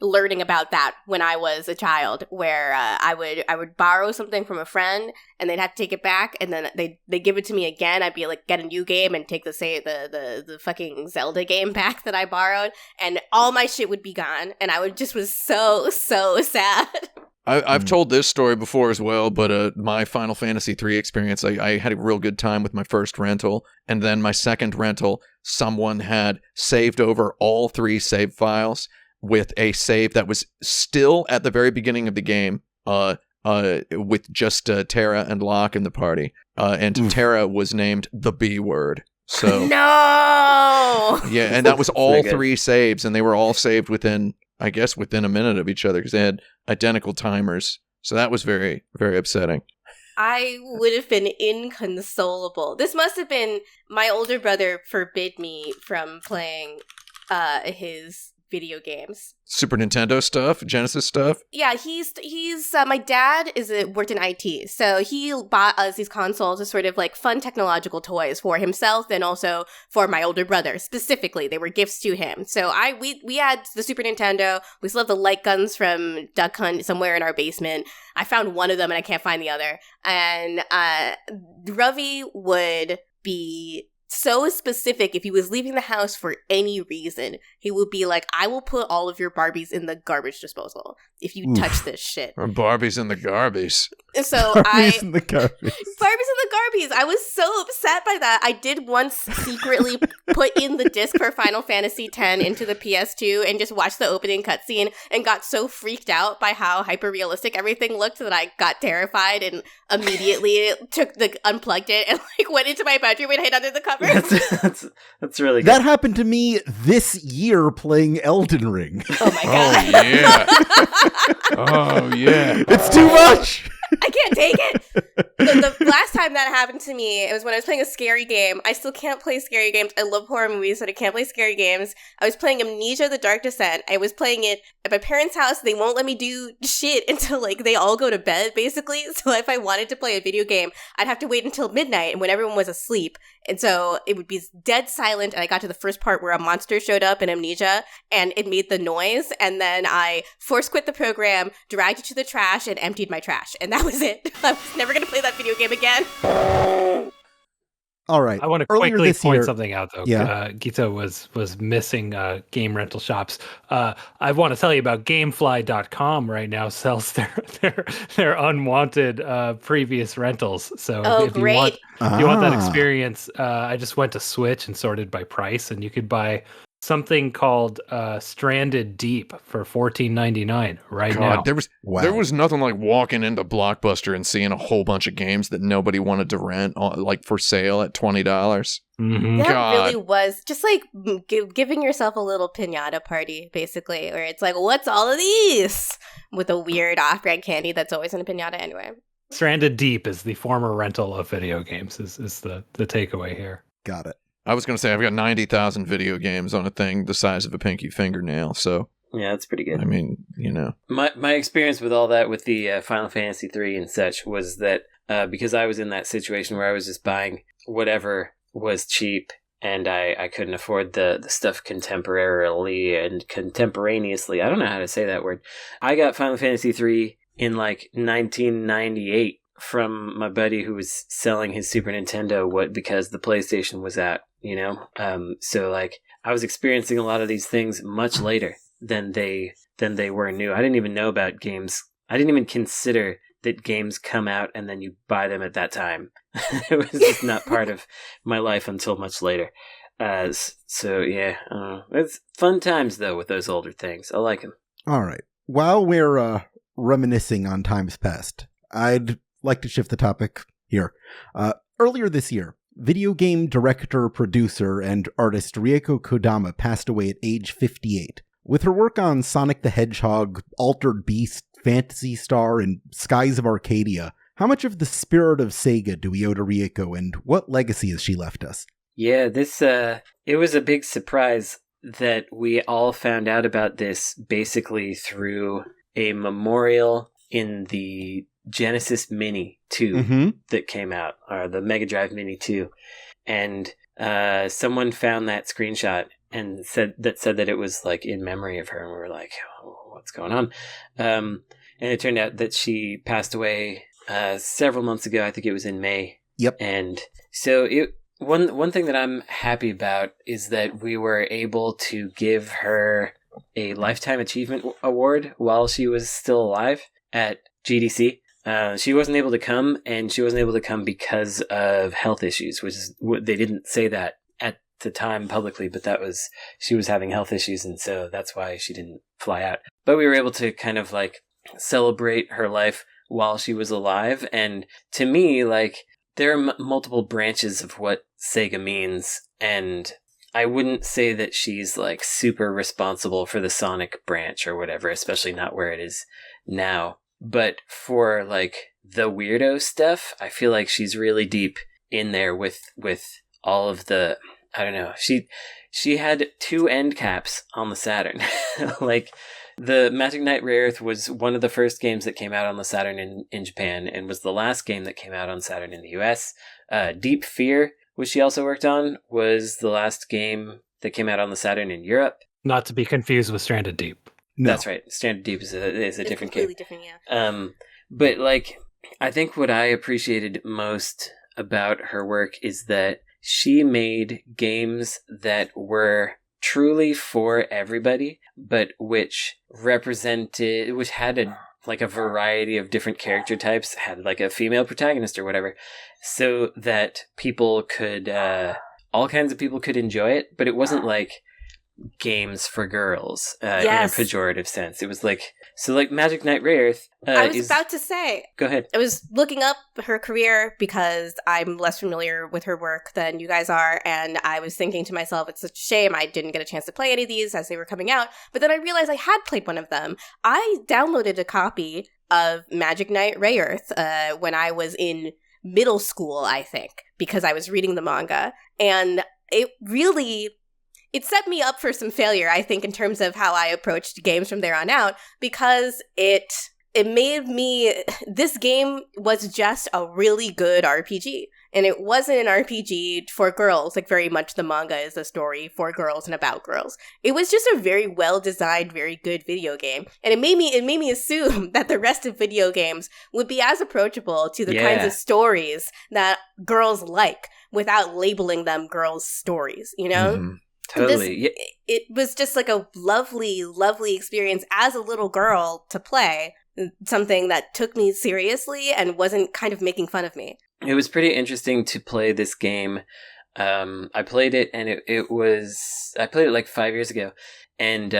learning about that when I was a child, where I would borrow something from a friend and they'd have to take it back, and then they give it to me again. I'd be like, get a new game and take the fucking Zelda game back that I borrowed, and all my shit would be gone, and I was so sad. I've told this story before as well, but my Final Fantasy III experience, I had a real good time with my first rental, and then my second rental, someone had saved over all 3 save files with a save that was still at the very beginning of the game, with just Terra and Locke in the party, and Terra was named the B word. So no, yeah, and that was all 3 saves, and they were all saved within a minute of each other because they had identical timers. So that was very, very upsetting. I would have been inconsolable. This must have been my older brother forbid me from playing his video games. Super Nintendo stuff, Genesis stuff. Yeah, he's my dad worked in IT, so he bought us these consoles as sort of like fun technological toys for himself and also for my older brother specifically. They were gifts to him. So we had the Super Nintendo. We still have the light guns from Duck Hunt somewhere in our basement. I found one of them and I can't find the other. And Ravi would be so specific. If he was leaving the house for any reason, he would be like, I will put all of your Barbies in the garbage disposal if you touch this shit. Or Barbies in the garbies. And so Barbies in the garbies. Barbies in the garbies. I was so upset by that. I did once secretly put in the disc for Final Fantasy X into the PS2 and just watched the opening cutscene and got so freaked out by how hyper-realistic everything looked that I got terrified and immediately unplugged it and like went into my bedroom and hid under the covers. That's really good. That happened to me this year playing Elden Ring. Oh my god. Oh yeah. Oh yeah. It's too much. I can't take it. The last time that happened to me, it was when I was playing a scary game. I still can't play scary games. I love horror movies, but I can't play scary games. I was playing Amnesia: The Dark Descent. I was playing it at my parents' house. They won't let me do shit until like they all go to bed, basically. So if I wanted to play a video game, I'd have to wait until midnight and when everyone was asleep. And so it would be dead silent. And I got to the first part where a monster showed up in Amnesia and it made the noise. And then I force quit the program, dragged it to the trash, and emptied my trash. And that was it. I was never going to play that video game again. All right. I want to Earlier quickly this point year- something out, though. Yeah. Gita was missing game rental shops. I want to tell you about Gamefly.com right now sells their unwanted previous rentals. So if you want that experience, I just went to Switch and sorted by price, and you could buy something called Stranded Deep for $14.99 now. There was nothing like walking into Blockbuster and seeing a whole bunch of games that nobody wanted to rent, like for sale at $20. Mm-hmm. That really was just like giving yourself a little piñata party, basically, where it's like, what's all of these? With a weird off-brand candy that's always in a piñata anyway. Stranded Deep is the former rental of video games, is the takeaway here. Got it. I was going to say, I've got 90,000 video games on a thing the size of a pinky fingernail, so... Yeah, that's pretty good. I mean, you know. My experience with all that with the Final Fantasy III and such was that because I was in that situation where I was just buying whatever was cheap and I couldn't afford the stuff contemporaneously. I don't know how to say that word. I got Final Fantasy III in like 1998 from my buddy who was selling his Super Nintendo because the PlayStation was out, you know? So like I was experiencing a lot of these things much later than they were new. I didn't even know about games. I didn't even consider that games come out and then you buy them at that time. It was just not part of my life until much later. So yeah, it's fun times though with those older things. I like them. All right. While we're reminiscing on times past, I'd like to shift the topic here. Earlier this year, video game director, producer, and artist Rieko Kodama passed away at age 58. With her work on Sonic the Hedgehog, Altered Beast, Phantasy Star, and Skies of Arcadia, how much of the spirit of Sega do we owe to Rieko, and what legacy has she left us? Yeah, it was a big surprise that we all found out about this basically through a memorial in the Genesis Mini 2 that came out, or the Mega Drive Mini 2. And someone found that screenshot and said that it was like in memory of her, and we were like, oh, what's going on? And it turned out that she passed away several months ago. I think it was in May. Yep. And so one thing that I'm happy about is that we were able to give her a Lifetime Achievement Award while she was still alive at GDC. She wasn't able to come, and she wasn't able to come because of health issues, which is they didn't say that at the time publicly, but she was having health issues, and so that's why she didn't fly out. But we were able to kind of like celebrate her life while she was alive, and to me, like, there are multiple branches of what Sega means, and I wouldn't say that she's like super responsible for the Sonic branch or whatever, especially not where it is now. But for like the weirdo stuff, I feel like she's really deep in there with all of the, I don't know. She had 2 end caps on the Saturn. Like, the Magic Knight Rare Earth was one of the first games that came out on the Saturn in Japan, and was the last game that came out on Saturn in the US. Deep Fear, which she also worked on, was the last game that came out on the Saturn in Europe. Not to be confused with Stranded Deep. No. That's right. Stranded Deep is a different game. Completely different, yeah. But like, I think what I appreciated most about her work is that she made games that were truly for everybody, but which had a variety of different character types, had like a female protagonist or whatever, so that people could, all kinds of people could enjoy it, but it wasn't like games for girls in a pejorative sense. It was like, so like Magic Knight Rare Earth I was about to say. Go ahead. I was looking up her career because I'm less familiar with her work than you guys are, and I was thinking to myself, it's such a shame I didn't get a chance to play any of these as they were coming out, but then I realized I had played one of them. I downloaded a copy of Magic Knight Rare Earth when I was in middle school, I think, because I was reading the manga, and it set me up for some failure, I think, in terms of how I approached games from there on out, because it made me, this game was just a really good RPG. And it wasn't an RPG for girls, like very much the manga is a story for girls and about girls. It was just a very well-designed, very good video game. And it made me assume that the rest of video games would be as approachable to the kinds of stories that girls like, without labeling them girls' stories, you know? Mm-hmm. Totally. It was just like a lovely, lovely experience as a little girl to play something that took me seriously and wasn't kind of making fun of me. It was pretty interesting to play this game. I played it, and I played it like 5 years ago, and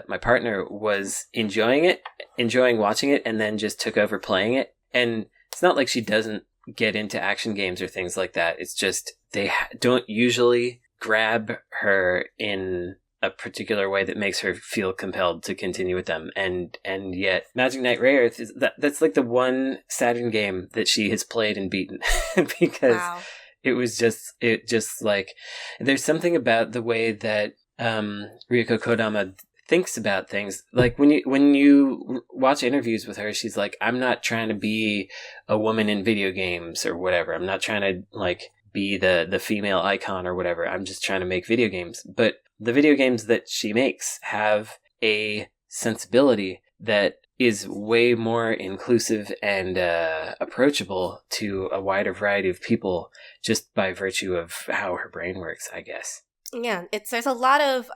my partner was enjoying watching it, and then just took over playing it. And it's not like she doesn't get into action games or things like that. It's just they don't usually grab her in a particular way that makes her feel compelled to continue with them, and yet Magic Knight Rare Earth is that's like the one Saturn game that she has played and beaten because it just like, there's something about the way that Rieko Kodama thinks about things. Like when you watch interviews with her, she's like, I'm not trying to be a woman in video games or whatever. I'm not trying to like be the female icon or whatever. I'm just trying to make video games. But the video games that she makes have a sensibility that is way more inclusive and approachable to a wider variety of people, just by virtue of how her brain works, I guess. Yeah, there's a lot of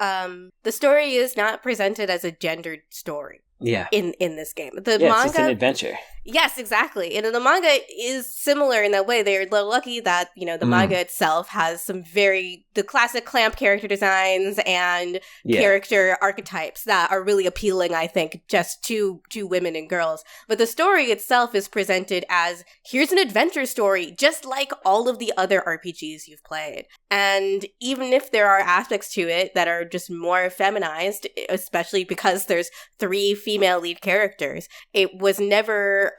the story is not presented as a gendered story. in this game. The yeah, manga, it's just an adventure. Yes, exactly. And the manga is similar in that way. They're lucky that, the manga itself has the classic Clamp character designs and character archetypes that are really appealing, I think, just to women and girls. But the story itself is presented as, here's an adventure story, just like all of the other RPGs you've played. And even if there are aspects to it that are just more feminized, especially because there's 3 female lead characters, it was never,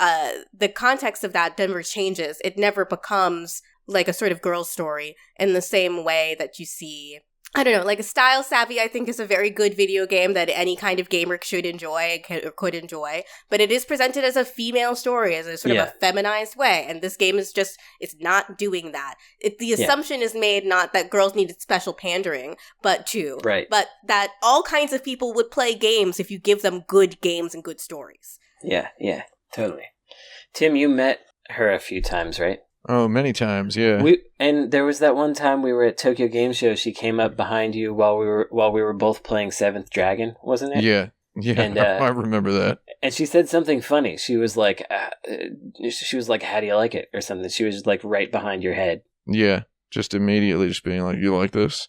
the context of that never changes. It never becomes like a sort of girl story in the same way that you see, I don't know, like a Style Savvy, I think, is a very good video game that any kind of gamer should enjoy or could enjoy. But it is presented as a female story, as a sort of a feminized way. And this game is just, it's not doing that. The assumption is made not that girls needed special pandering, but that all kinds of people would play games if you give them good games and good stories. Yeah, totally. Tim, you met her a few times, right? Oh, many times, yeah. And there was that one time we were at Tokyo Game Show. She came up behind you while we were both playing Seventh Dragon, wasn't it? Yeah. And, I remember that. And she said something funny. She was like, "How do you like it?" or something. She was just like right behind your head. Yeah, just immediately just being like, "You like this?"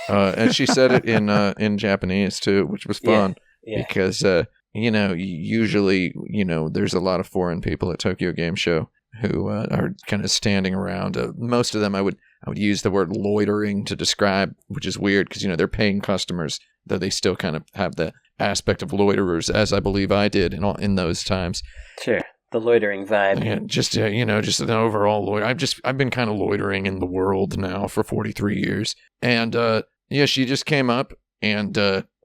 And she said it in Japanese too, which was fun because usually there's a lot of foreign people at Tokyo Game Show who are kind of standing around. Most of them I would use the word loitering to describe, which is weird because, they're paying customers, though they still kind of have the aspect of loiterers, as I believe I did in those times. Sure. The loitering vibe. Yeah, just an overall loiter. I've been kind of loitering in the world now for 43 years. And she just came up and,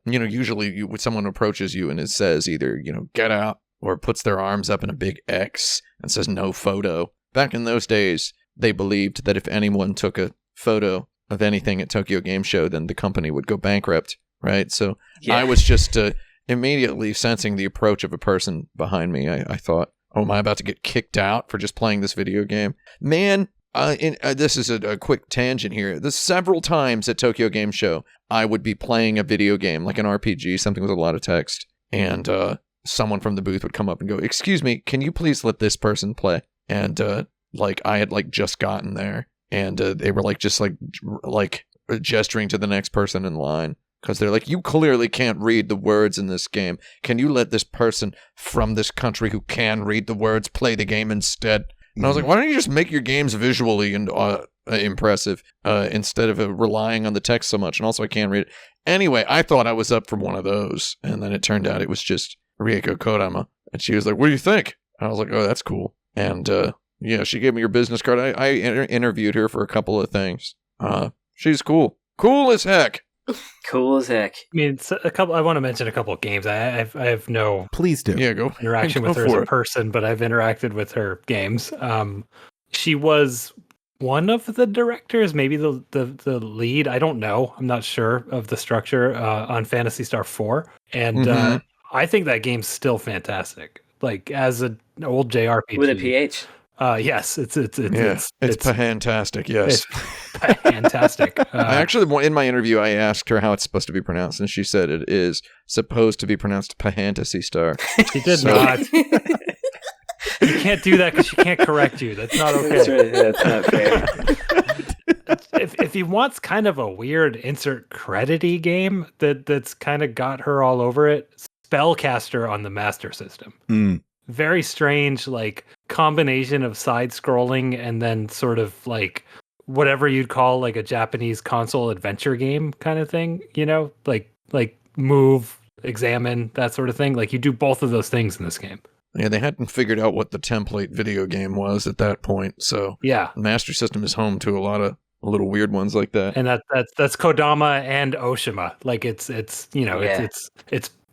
usually when someone approaches you and it says either, get out, or puts their arms up in a big X and says no photo. Back in those days, they believed that if anyone took a photo of anything at Tokyo Game Show, then the company would go bankrupt, right? So I was just immediately sensing the approach of a person behind me. I thought, oh, am I about to get kicked out for just playing this video game? Man, this is a quick tangent here. There's several times at Tokyo Game Show, I would be playing a video game, like an RPG, something with a lot of text, and someone from the booth would come up and go, "Excuse me, can you please let this person play?" And I had just gotten there, and they were just gesturing to the next person in line because they're like, "You clearly can't read the words in this game. Can you let this person from this country who can read the words play the game instead?" And I was like, "Why don't you just make your games visually and impressive instead of relying on the text so much?" And also, I can't read it. Anyway, I thought I was up for one of those, and then it turned out it was just Rieko Kodama, and she was like, "What do you think?" And I was like, "Oh, that's cool." And she gave me her business card. I interviewed her for a couple of things. She's cool as heck. Cool as heck. I mean, I want to mention a couple of games. I have no please do interaction with her as a person, but I've interacted with her games. She was one of the directors, maybe the lead. I don't know. I'm not sure of the structure on Phantasy Star 4, and I think that game's still fantastic. Like as an old JRPG with a PH. Yes, it's fantastic. Yes, it's fantastic. I actually, in my interview, I asked her how it's supposed to be pronounced, and she said it is supposed to be pronounced Phantasy Star. She did not. You can't do that because she can't correct you. That's not okay. That's right. That's not fair. If he wants kind of a weird insert credity game that's kind of got her all over it, Spellcaster on the Master System. Very strange, combination of side scrolling and then sort of whatever you'd call a Japanese console adventure game kind of thing, like move, examine, that sort of thing. You do both of those things in this game. Yeah, they hadn't figured out what the template video game was at that point, so yeah, Master System is home to a lot of little weird ones like that. And that's Kodama and Oshima.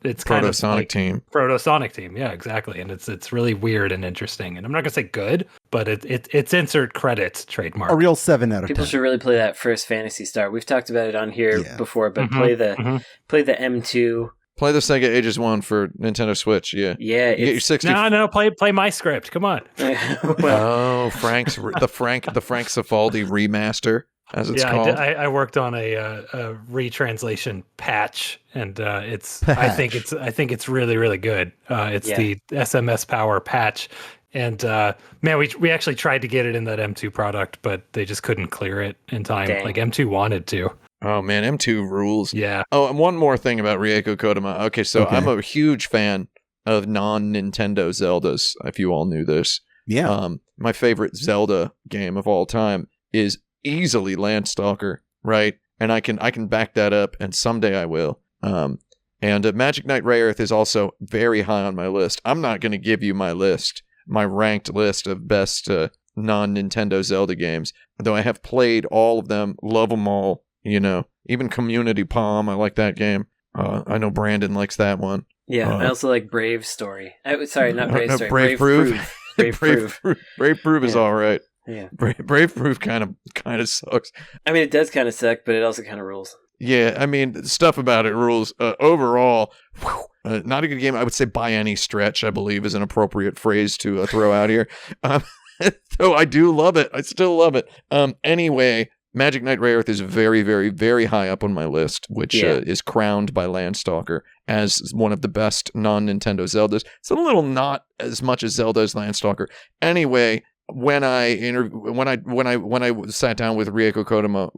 It's kind of Proto-Sonic Team. Proto-Sonic Team, yeah, exactly. And it's really weird and interesting. And I'm not gonna say good, but it's insert credits trademark. A real 7 out of 10. People should really play that first Phantasy Star. We've talked about it on here before, but play the M2. Play the Sega Ages 1 for Nintendo Switch, yeah. Yeah. You get your 60... No, play my script. Come on. Frank's the Frank Cifaldi remaster. as it's Yeah, called. I worked on a retranslation patch, and I think it's really really good. It's the SMS Power patch, and man, we actually tried to get it in that M2 product, but they just couldn't clear it in time. Dang. Like M2 wanted to. Oh man, M2 rules. Yeah. Oh, and one more thing about Rieko Kodama. Okay, so Okay. I'm a huge fan of non-Nintendo Zeldas, if you all knew this. Yeah. My favorite Zelda game of all time is easily Landstalker, right? And I can back that up, and someday I will. And Magic Knight Rayearth is also very high on my list. I'm not going to give you my ranked list of best non-Nintendo Zelda games, though I have played all of them, love them all, even Community Palm, I like that game. I know Brandon likes that one. Yeah, I also like Brave Story. Sorry, not Brave Story. Brave Proof. Brave Proof is all right. Yeah. Brave Proof kind of sucks. I mean, it does kind of suck, but it also kind of rules. Yeah, I mean, stuff about it rules. Overall, not a good game. I would say by any stretch, I believe, is an appropriate phrase to throw out here. Though I do love it. I still love it. Anyway, Magic Knight Rayearth is very, very, very high up on my list, which is crowned by Landstalker as one of the best non-Nintendo Zeldas. It's a little not as much as Zelda as Landstalker. Anyway, when I sat down with Rieko Kodama,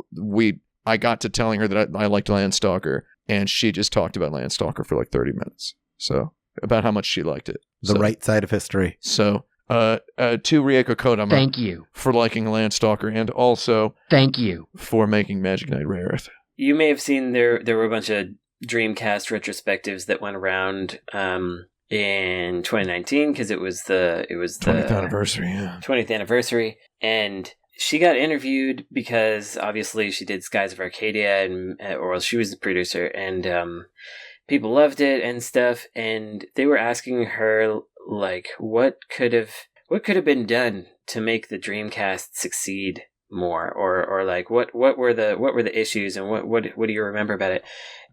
I got to telling her that I liked Landstalker, and she just talked about Landstalker for like 30 minutes. So about how much she liked it. The right side of history. So to Rieko Kodama, Thank you. for liking Landstalker, and also Thank you. for making Magic Knight Rayearth. You may have seen there were a bunch of Dreamcast retrospectives that went around in 2019 because it was the 20th anniversary, yeah. 20th anniversary, and she got interviewed because obviously she did Skies of Arcadia, or she was the producer, and people loved it and stuff, and they were asking her like what could have been done to make the Dreamcast succeed more, or like what were the issues, and what do you remember about it?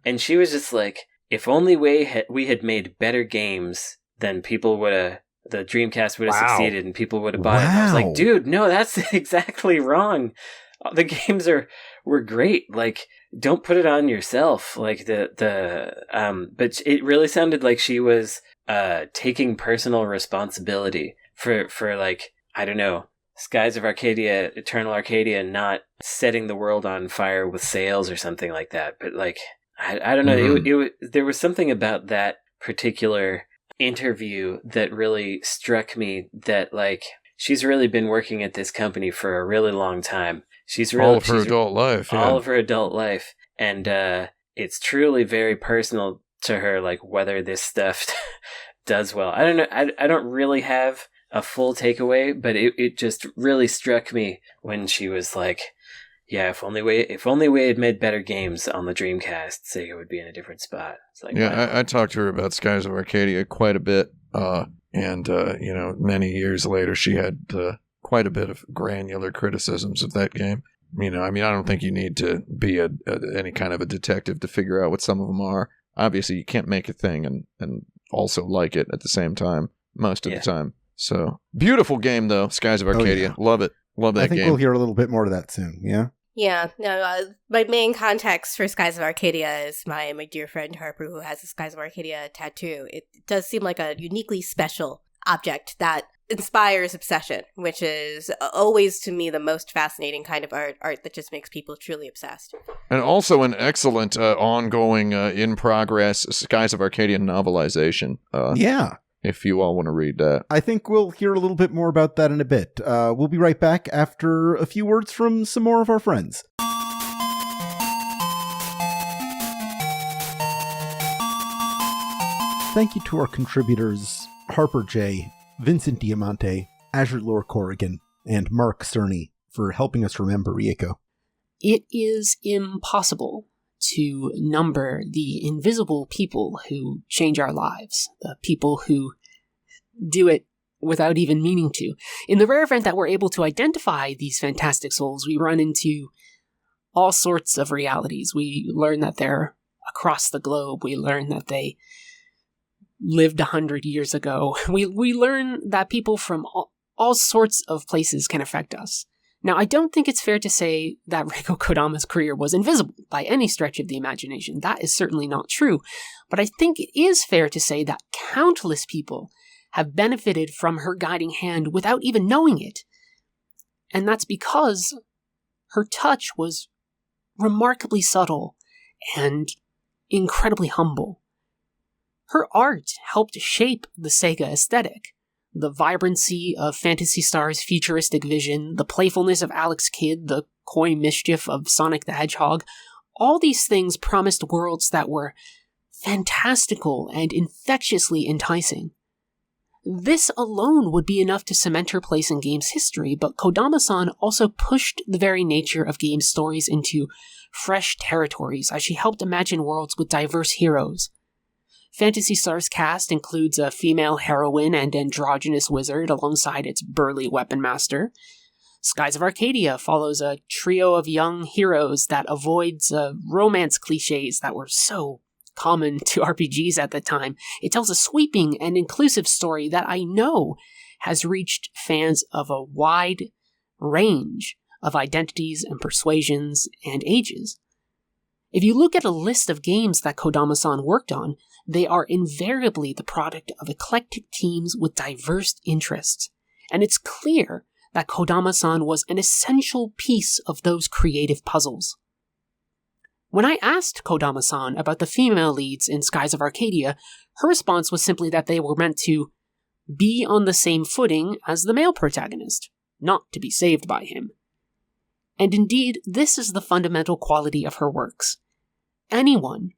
And she was just like, if only we had made better games, then people would have, the Dreamcast would have succeeded and people would have bought it. And I was like, dude, no, that's exactly wrong. The games were great. Like, don't put it on yourself. Like but it really sounded like she was taking personal responsibility for like, I don't know, Skies of Arcadia, Eternal Arcadia, not setting the world on fire with sales or something like that. But like, I don't know. Mm-hmm. There was something about that particular interview that really struck me, that like, she's really been working at this company for a really long time. All of her adult life. And it's truly very personal to her, like whether this stuff does well. I don't know. I don't really have a full takeaway, but it just really struck me when she was like, yeah, if only we had made better games on the Dreamcast, Sega would be in a different spot. It's like, yeah, wow. I talked to her about Skies of Arcadia quite a bit, and many years later, she had quite a bit of granular criticisms of that game. I don't think you need to be any kind of a detective to figure out what some of them are. Obviously, you can't make a thing and also like it at the same time most of the time. So, beautiful game, though, Skies of Arcadia. Oh, yeah. Love it. Love that game. I think we'll hear a little bit more of that soon, yeah? Yeah, no, my main context for Skies of Arcadia is my dear friend Harper, who has a Skies of Arcadia tattoo. It does seem like a uniquely special object that inspires obsession, which is always, to me, the most fascinating kind of art that just makes people truly obsessed. And also an excellent ongoing, in-progress Skies of Arcadia novelization. Yeah. If you all want to read that. I think we'll hear a little bit more about that in a bit. We'll be right back after a few words from some more of our friends. Thank you to our contributors, Harper J., Vincent Diamante, Azure Lore Corrigan, and Mark Cerny, for helping us remember Rieko. It is impossible to number the invisible people who change our lives, the people who do it without even meaning to. In the rare event that we're able to identify these fantastic souls, we run into all sorts of realities. We learn that they're across the globe. We learn that they lived 100 years ago. We learn that people from all sorts of places can affect us. Now, I don't think it's fair to say that Rieko Kodama's career was invisible by any stretch of the imagination. That is certainly not true. But I think it is fair to say that countless people have benefited from her guiding hand without even knowing it. And that's because her touch was remarkably subtle and incredibly humble. Her art helped shape the Sega aesthetic. The vibrancy of Phantasy Star's futuristic vision, the playfulness of Alex Kidd, the coy mischief of Sonic the Hedgehog, all these things promised worlds that were fantastical and infectiously enticing. This alone would be enough to cement her place in games history, but Kodama-san also pushed the very nature of game stories into fresh territories as she helped imagine worlds with diverse heroes. Phantasy Star's cast includes a female heroine and androgynous wizard alongside its burly weapon master. Skies of Arcadia follows a trio of young heroes that avoids romance cliches that were so common to RPGs at the time. It tells a sweeping and inclusive story that I know has reached fans of a wide range of identities and persuasions and ages. If you look at a list of games that Kodama-san worked on, they are invariably the product of eclectic teams with diverse interests, and it's clear that Kodama-san was an essential piece of those creative puzzles. When I asked Kodama-san about the female leads in Skies of Arcadia, her response was simply that they were meant to be on the same footing as the male protagonist, not to be saved by him. And indeed, this is the fundamental quality of her works. Anyone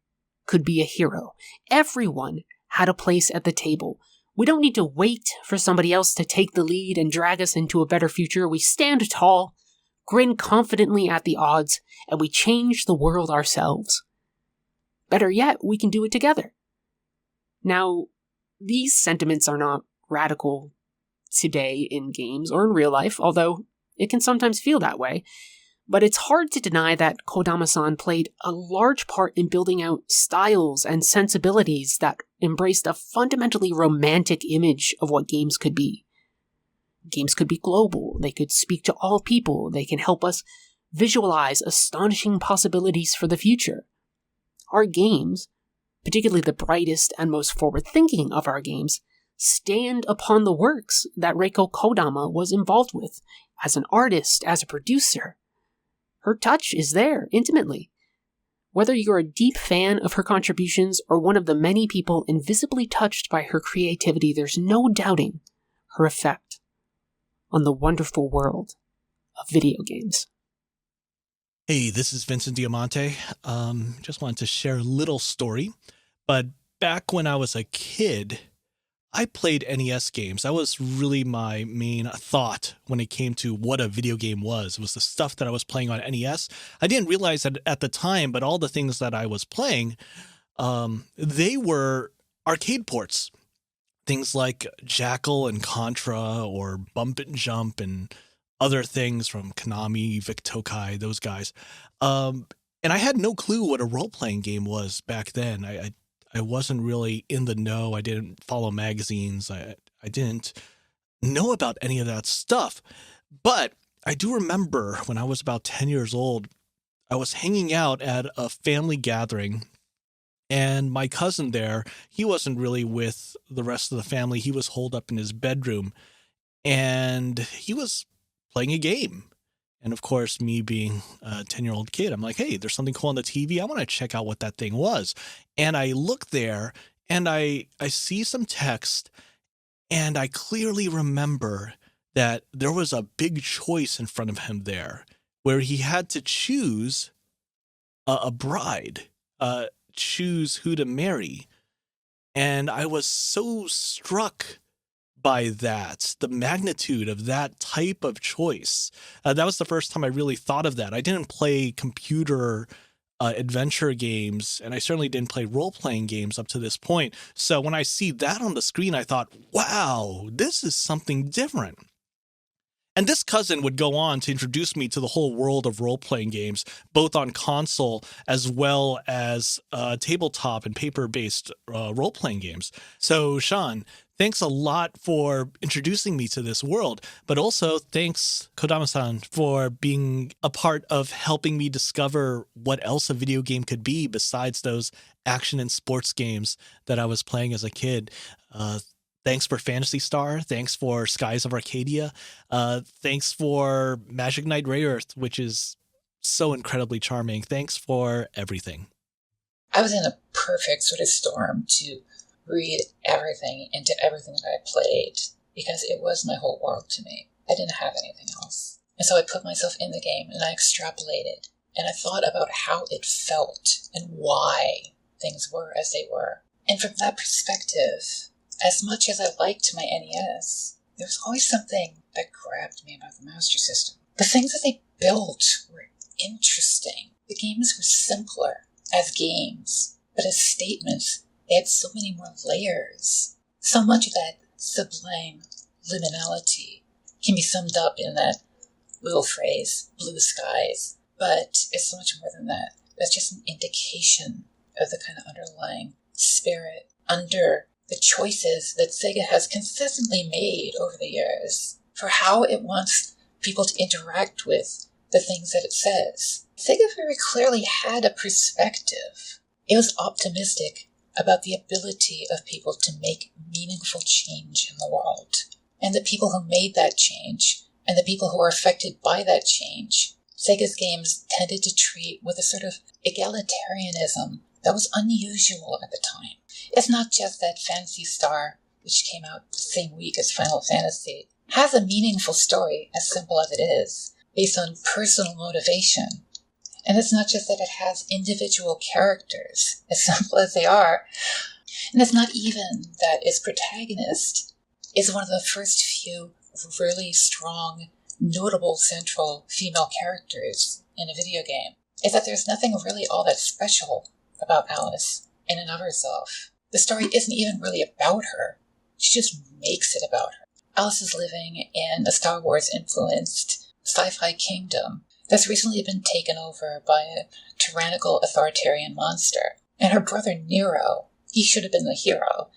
could be a hero. Everyone had a place at the table. We don't need to wait for somebody else to take the lead and drag us into a better future. We stand tall, grin confidently at the odds, and we change the world ourselves. Better yet, we can do it together. Now, these sentiments are not radical today in games or in real life, although it can sometimes feel that way. But it's hard to deny that Kodama-san played a large part in building out styles and sensibilities that embraced a fundamentally romantic image of what games could be. Games could be global, they could speak to all people, they can help us visualize astonishing possibilities for the future. Our games, particularly the brightest and most forward-thinking of our games, stand upon the works that Rieko Kodama was involved with as an artist, as a producer. Her touch is there, intimately. Whether you're a deep fan of her contributions or one of the many people invisibly touched by her creativity, there's no doubting her effect on the wonderful world of video games. Hey, this is Vincent Diamante. Just wanted to share a little story. But back when I was a kid, I played NES games. That was really my main thought when it came to what a video game was. It was the stuff that I was playing on NES. I didn't realize that at the time, but all the things that I was playing, they were arcade ports. Things like Jackal and Contra or Bump and Jump and other things from Konami, Vic Tokai, those guys. And I had no clue what a role-playing game was back then. I wasn't really in the know. I didn't follow magazines. I didn't know about any of that stuff. But I do remember when I was about 10 years old, I was hanging out at a family gathering, and my cousin there, he wasn't really with the rest of the family. He was holed up in his bedroom, and he was playing a game. And of course, me being a 10-year-old kid, I'm like, hey, there's something cool on the TV. I want to check out what that thing was. And I look there and I see some text, and I clearly remember that there was a big choice in front of him there where he had to choose a bride, choose who to marry. And I was so struck by that, the magnitude of that type of choice. That was the first time I really thought of that. I didn't play computer adventure games, and I certainly didn't play role-playing games up to this point. So when I see that on the screen, I thought, wow, this is something different. And this cousin would go on to introduce me to the whole world of role-playing games, both on console as well as tabletop and paper-based role-playing games. So, Sean, thanks a lot for introducing me to this world, but also thanks, Kodama-san, for being a part of helping me discover what else a video game could be besides those action and sports games that I was playing as a kid. Thanks for Phantasy Star. Thanks for Skies of Arcadia. Thanks for Magic Knight Rayearth, which is so incredibly charming. Thanks for everything. I was in a perfect sort of storm to read everything into everything that I played because it was my whole world to me. I didn't have anything else. And so I put myself in the game and I extrapolated and I thought about how it felt and why things were as they were. And from that perspective, as much as I liked my NES, there was always something that grabbed me about the Master System. The things that they built were interesting. The games were simpler as games, but as statements, they had so many more layers. So much of that sublime liminality can be summed up in that little phrase, blue skies. But it's so much more than that. That's just an indication of the kind of underlying spirit under the choices that Sega has consistently made over the years for how it wants people to interact with the things that it says. Sega very clearly had a perspective. It was optimistic about the ability of people to make meaningful change in the world. And the people who made that change, and the people who were affected by that change, Sega's games tended to treat with a sort of egalitarianism that was unusual at the time. It's not just that Phantasy Star, which came out the same week as Final Fantasy, has a meaningful story, as simple as it is, based on personal motivation. And it's not just that it has individual characters, as simple as they are. And it's not even that its protagonist is one of the first few really strong, notable central female characters in a video game. It's that there's nothing really all that special about Alice in and of herself. The story isn't even really about her. She just makes it about her. Alice is living in a Star Wars-influenced sci-fi kingdom that's recently been taken over by a tyrannical authoritarian monster. And her brother Nero, he should have been the hero.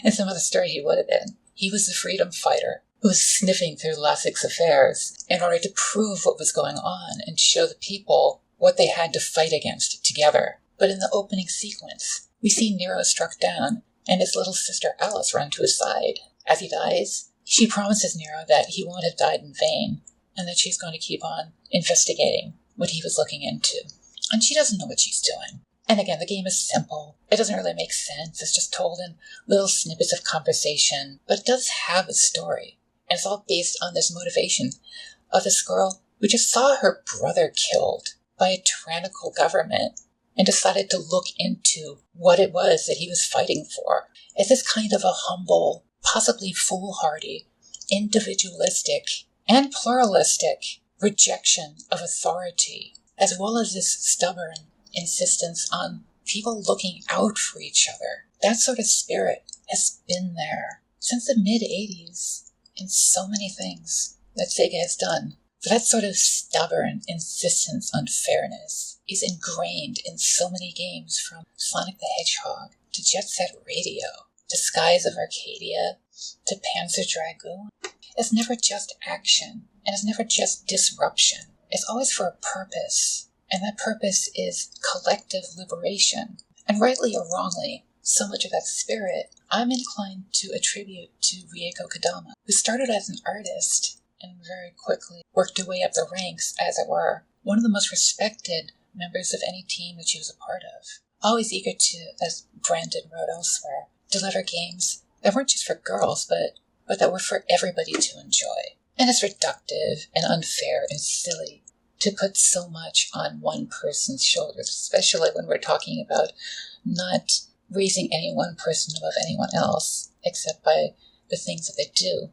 In some other story he would have been. He was the freedom fighter who was sniffing through Lassek's affairs in order to prove what was going on and show the people what they had to fight against together. But in the opening sequence, we see Nero struck down and his little sister Alice run to his side. As he dies, she promises Nero that he won't have died in vain and that she's going to keep on investigating what he was looking into. And she doesn't know what she's doing. And again, the game is simple. It doesn't really make sense. It's just told in little snippets of conversation. But it does have a story. And it's all based on this motivation of this girl who just saw her brother killed by a tyrannical government and decided to look into what it was that he was fighting for. It's this kind of a humble, possibly foolhardy, individualistic, and pluralistic rejection of authority, as well as this stubborn insistence on people looking out for each other. That sort of spirit has been there since the mid-'80s in so many things that Sega has done. But that sort of stubborn insistence on fairness is ingrained in so many games, from Sonic the Hedgehog to Jet Set Radio to Skies of Arcadia to Panzer Dragoon. It's never just action, and it's never just disruption. It's always for a purpose, and that purpose is collective liberation. And rightly or wrongly, so much of that spirit I'm inclined to attribute to Rieko Kodama, who started as an artist and very quickly worked her way up the ranks, as it were, one of the most respected members of any team that she was a part of. Always eager to, as Brandon wrote elsewhere, deliver games that weren't just for girls, but that were for everybody to enjoy. And it's reductive and unfair and silly to put so much on one person's shoulders, especially when we're talking about not raising any one person above anyone else, except by the things that they do.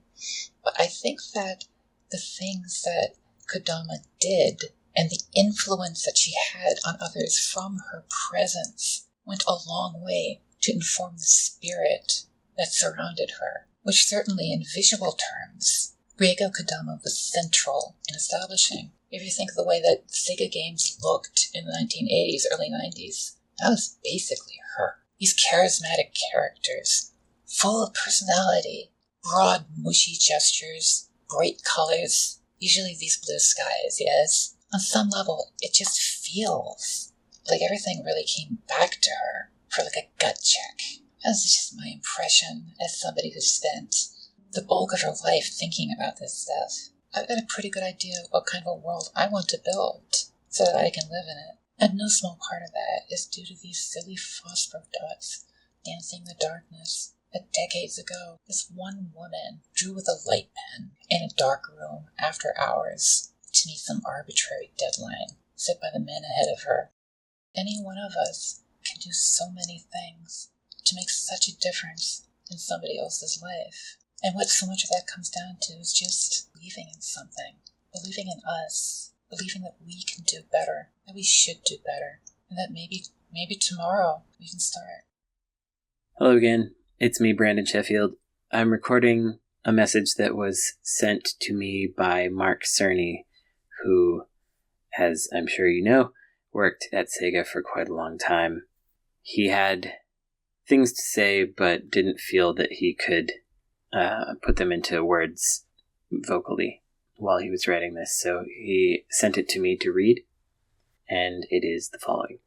But I think that the things that Kodama did and the influence that she had on others from her presence went a long way to inform the spirit that surrounded her, which certainly in visual terms, Rieko Kodama was central in establishing. If you think of the way that Sega games looked in the 1980s, early 90s, that was basically her. These charismatic characters, full of personality, broad, mushy gestures, bright colors, usually these blue skies, yes. On some level, it just feels like everything really came back to her for like a gut check. That's just my impression as somebody who spent the bulk of her life thinking about this stuff. I've got a pretty good idea of what kind of a world I want to build so that I can live in it. And no small part of that is due to these silly phosphor dots dancing in the darkness. But decades ago, this one woman drew with a light pen in a dark room after hours to meet some arbitrary deadline set by the men ahead of her. Any one of us can do so many things to make such a difference in somebody else's life. And what so much of that comes down to is just believing in something, believing in us, believing that we can do better, that we should do better, and that maybe tomorrow we can start. Hello again. It's me, Brandon Sheffield. I'm recording a message that was sent to me by Mark Cerny, who, as I'm sure you know, worked at Sega for quite a long time. He had things to say, but didn't feel that he could put them into words vocally while he was writing this, so he sent it to me to read, and it is the following.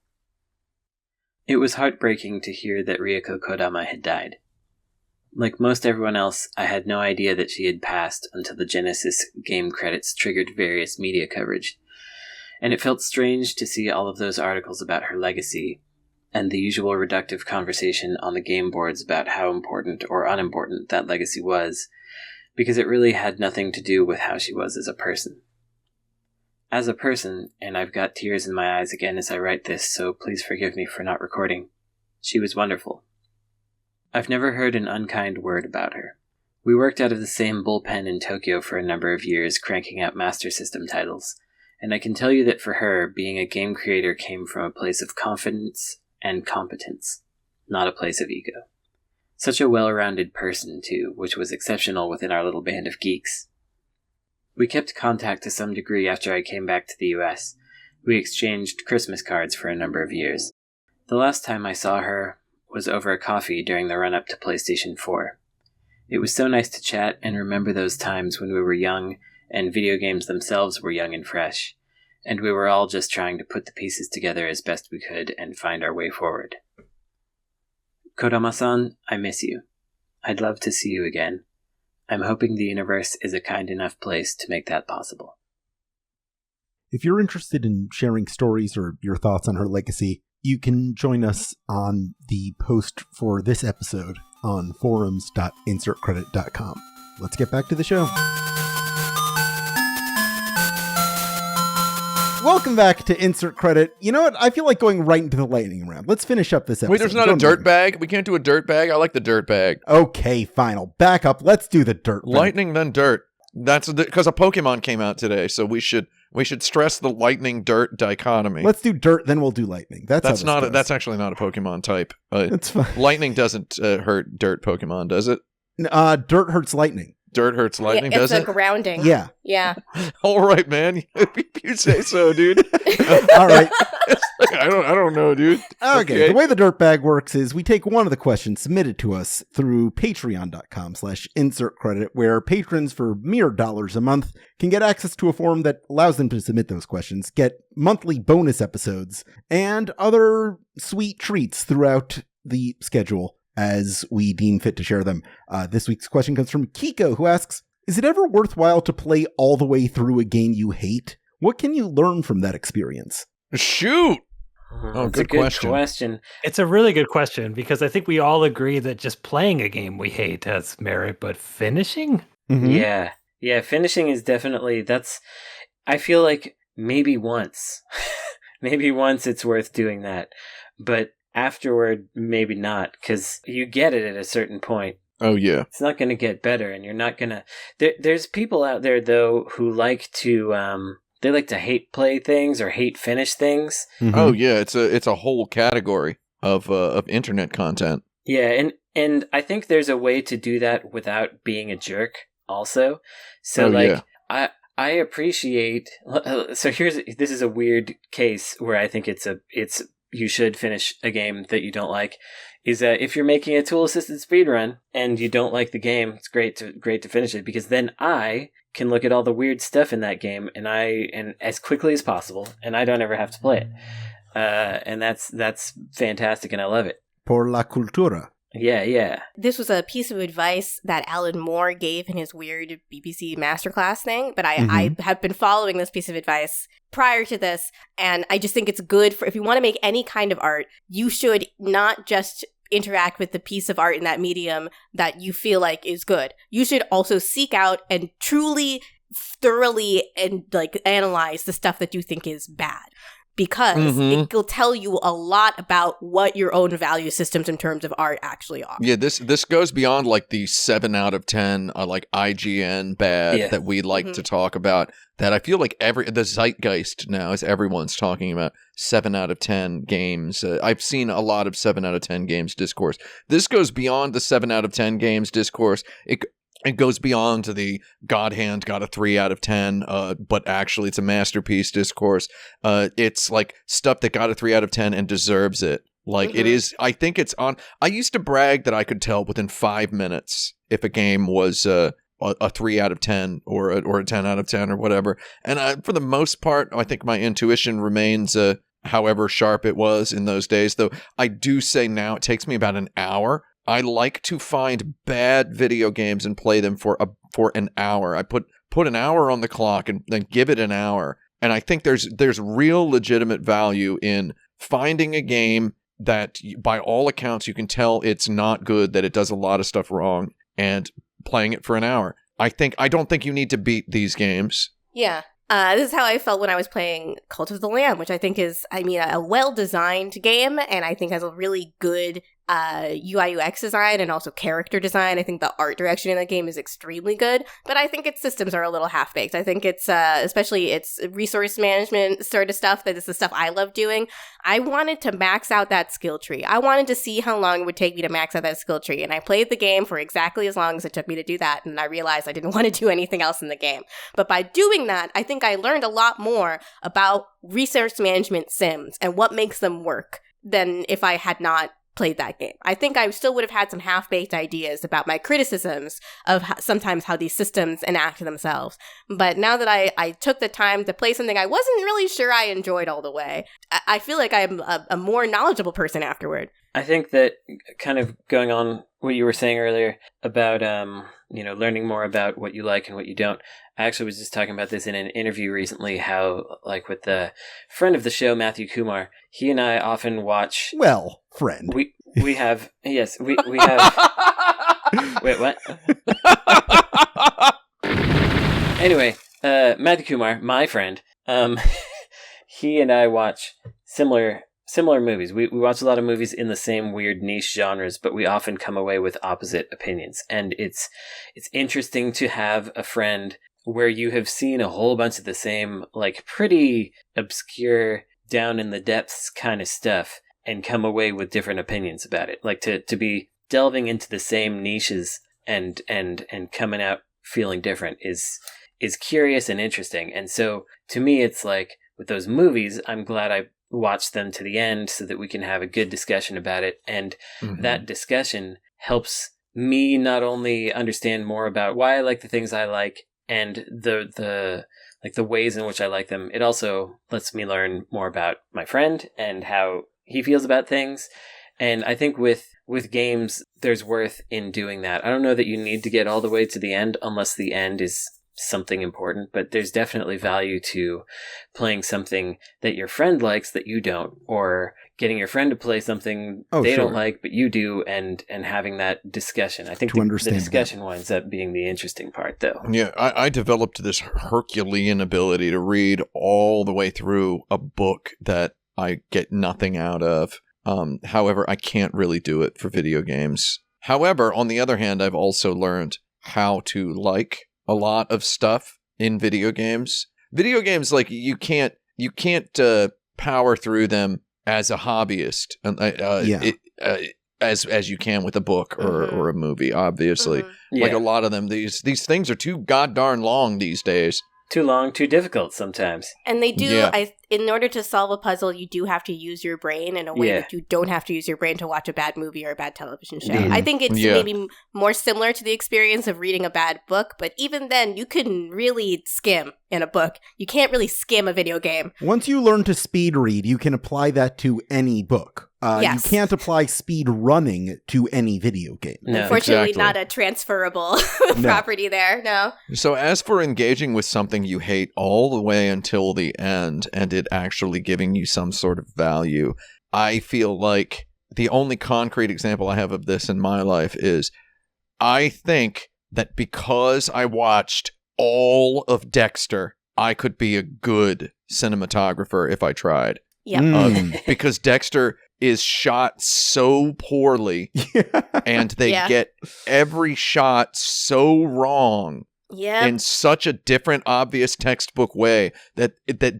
It was heartbreaking to hear that Rieko Kodama had died. Like most everyone else, I had no idea that she had passed until the Genesis game credits triggered various media coverage, and it felt strange to see all of those articles about her legacy, and the usual reductive conversation on the game boards about how important or unimportant that legacy was, because it really had nothing to do with how she was as a person. As a person, and I've got tears in my eyes again as I write this, so please forgive me for not recording, she was wonderful. I've never heard an unkind word about her. We worked out of the same bullpen in Tokyo for a number of years, cranking out Master System titles, and I can tell you that for her, being a game creator came from a place of confidence and competence, not a place of ego. Such a well-rounded person, too, which was exceptional within our little band of geeks. We kept contact to some degree after I came back to the US. We exchanged Christmas cards for a number of years. The last time I saw her was over a coffee during the run-up to PlayStation 4. It was so nice to chat and remember those times when we were young and video games themselves were young and fresh, and we were all just trying to put the pieces together as best we could and find our way forward. Kodama-san, I miss you. I'd love to see you again. I'm hoping the universe is a kind enough place to make that possible. If you're interested in sharing stories or your thoughts on her legacy, you can join us on the post for this episode on forums.insertcredit.com. Let's get back to the show. Welcome back to Insert Credit. You know what? I feel like going right into the lightning round. Let's finish up this episode. Wait, there's not a dirt bag? We can't do a dirt bag? I like the dirt bag. Okay, fine. I'll back up. Let's do the dirt bag. Lightning, then dirt. That's because a Pokemon came out today, so we should stress the lightning dirt dichotomy. Let's do dirt, then we'll do lightning. That's actually not a Pokemon type. That's fine. Lightning doesn't hurt dirt Pokemon, does it? Dirt hurts lightning. Dirt hurts lightning, does it? It's a grounding. Yeah. Yeah. All right, man. You say so, dude. All right. I don't know, dude. Okay. The way the dirt bag works is we take one of the questions submitted to us through patreon.com/insertcredit, where patrons for mere dollars a month can get access to a forum that allows them to submit those questions, get monthly bonus episodes, and other sweet treats throughout the schedule as we deem fit to share them. This week's question comes from Kiko, who asks, is it ever worthwhile to play all the way through a game you hate? What can you learn from that experience? Shoot! It's a good question. It's a really good question, because I think we all agree that just playing a game we hate has merit, but finishing? Mm-hmm. Yeah, finishing is definitely, I feel like maybe once it's worth doing that, but afterward, maybe not, because you get it at a certain point. Oh, yeah. It's not going to get better, and you're not going to... There's people out there, though, who like to... they like to hate play things or hate finish things. Mm-hmm. Oh, yeah. It's a whole category of internet content. Yeah, and I think there's a way to do that without being a jerk, also. So, yeah. I appreciate... So this is a weird case where I think it's you should finish a game that you don't like, is that if you're making a tool-assisted speedrun and you don't like the game, it's great to finish it, because then I can look at all the weird stuff in that game and as quickly as possible, and I don't ever have to play it. And that's fantastic, and I love it. Por la cultura. Yeah. This was a piece of advice that Alan Moore gave in his weird BBC masterclass thing, but I have been following this piece of advice prior to this, and I just think it's good for, if you want to make any kind of art, you should not just interact with the piece of art in that medium that you feel like is good. You should also seek out and truly, thoroughly, and like analyze the stuff that you think is bad. Because it will tell you a lot about what your own value systems in terms of art actually are. Yeah, this goes beyond like the 7 out of 10 like IGN bad that we like to talk about. That I feel like the zeitgeist now is everyone's talking about 7 out of 10 games. I've seen a lot of 7 out of 10 games discourse. This goes beyond the 7 out of 10 games discourse. It goes beyond to the God Hand got a 3 out of 10, but actually it's a masterpiece discourse. It's like stuff that got a 3 out of 10 and deserves it. Like it is, I think it's on. I used to brag that I could tell within 5 minutes if a game was a 3 out of 10 or a 10 out of 10 or whatever. And for the most part, I think my intuition remains however sharp it was in those days. Though I do say now it takes me about an hour. I like to find bad video games and play them for an hour. I put an hour on the clock and then give it an hour. And I think there's real legitimate value in finding a game that by all accounts you can tell it's not good, that it does a lot of stuff wrong, and playing it for an hour. I don't think you need to beat these games. Yeah. This is how I felt when I was playing Cult of the Lamb, which I think is, a well-designed game, and I think has a really good UI UX design and also character design. I think the art direction in the game is extremely good, but I think its systems are a little half-baked. I think it's, especially its resource management sort of stuff, that is the stuff I love doing. I wanted to max out that skill tree. I wanted to see how long it would take me to max out that skill tree, and I played the game for exactly as long as it took me to do that, and I realized I didn't want to do anything else in the game. But by doing that, I think I learned a lot more about resource management sims and what makes them work than if I had not played that game. I think I still would have had some half-baked ideas about my criticisms of sometimes how these systems enact themselves. But now that I took the time to play something I wasn't really sure I enjoyed all the way, I feel like I'm a more knowledgeable person afterward. I think that, kind of going on what you were saying earlier about learning more about what you like and what you don't. I actually was just talking about this in an interview recently, how, like, with the friend of the show, Matthew Kumar, he and I often watch... Well, friend. We have... Yes, we have... Wait, what? Anyway, Matthew Kumar, my friend, he and I watch similar movies. We watch a lot of movies in the same weird niche genres, but we often come away with opposite opinions. And it's interesting to have a friend where you have seen a whole bunch of the same, like, pretty obscure, down in the depths kind of stuff, and come away with different opinions about it. Like, to be delving into the same niches and coming out feeling different is curious and interesting. And so to me, it's like, with those movies, I'm glad I watch them to the end so that we can have a good discussion about it. And that discussion helps me not only understand more about why I like the things I like and the ways in which I like them, it also lets me learn more about my friend and how he feels about things. And I think with games, there's worth in doing that. I don't know that you need to get all the way to the end unless the end is something important, but there's definitely value to playing something that your friend likes that you don't, or getting your friend to play something don't like but you do, and having that discussion. I think the discussion winds up being the interesting part, though. Yeah, I developed this Herculean ability to read all the way through a book that I get nothing out of. However, I can't really do it for video games. However, on the other hand, I've also learned how to like a lot of stuff in video games. Video games, like, you can't power through them as a hobbyist, as you can with a book or a movie. Obviously, like a lot of them, these things are too god darn long these days. too long, too difficult sometimes. And they do, Yeah. in order to solve a puzzle, you do have to use your brain in a way that you don't have to use your brain to watch a bad movie or a bad television show. Indeed. I think it's Yeah. maybe more similar to the experience of reading a bad book, but even then, you couldn't really skim in a book. You can't really skim a video game. Once you learn to speed read, you can apply that to any book. Yes. You can't apply speed running to any video game. No. Unfortunately, exactly. not a transferable property there, no. So as for engaging with something you hate all the way until the end and it actually giving you some sort of value, I feel like the only concrete example I have of this in my life is I think that because I watched all of Dexter, I could be a good cinematographer if I tried. Yeah. Because Dexter is shot so poorly and they Yeah. get every shot so wrong Yeah. in such a different, obvious textbook way that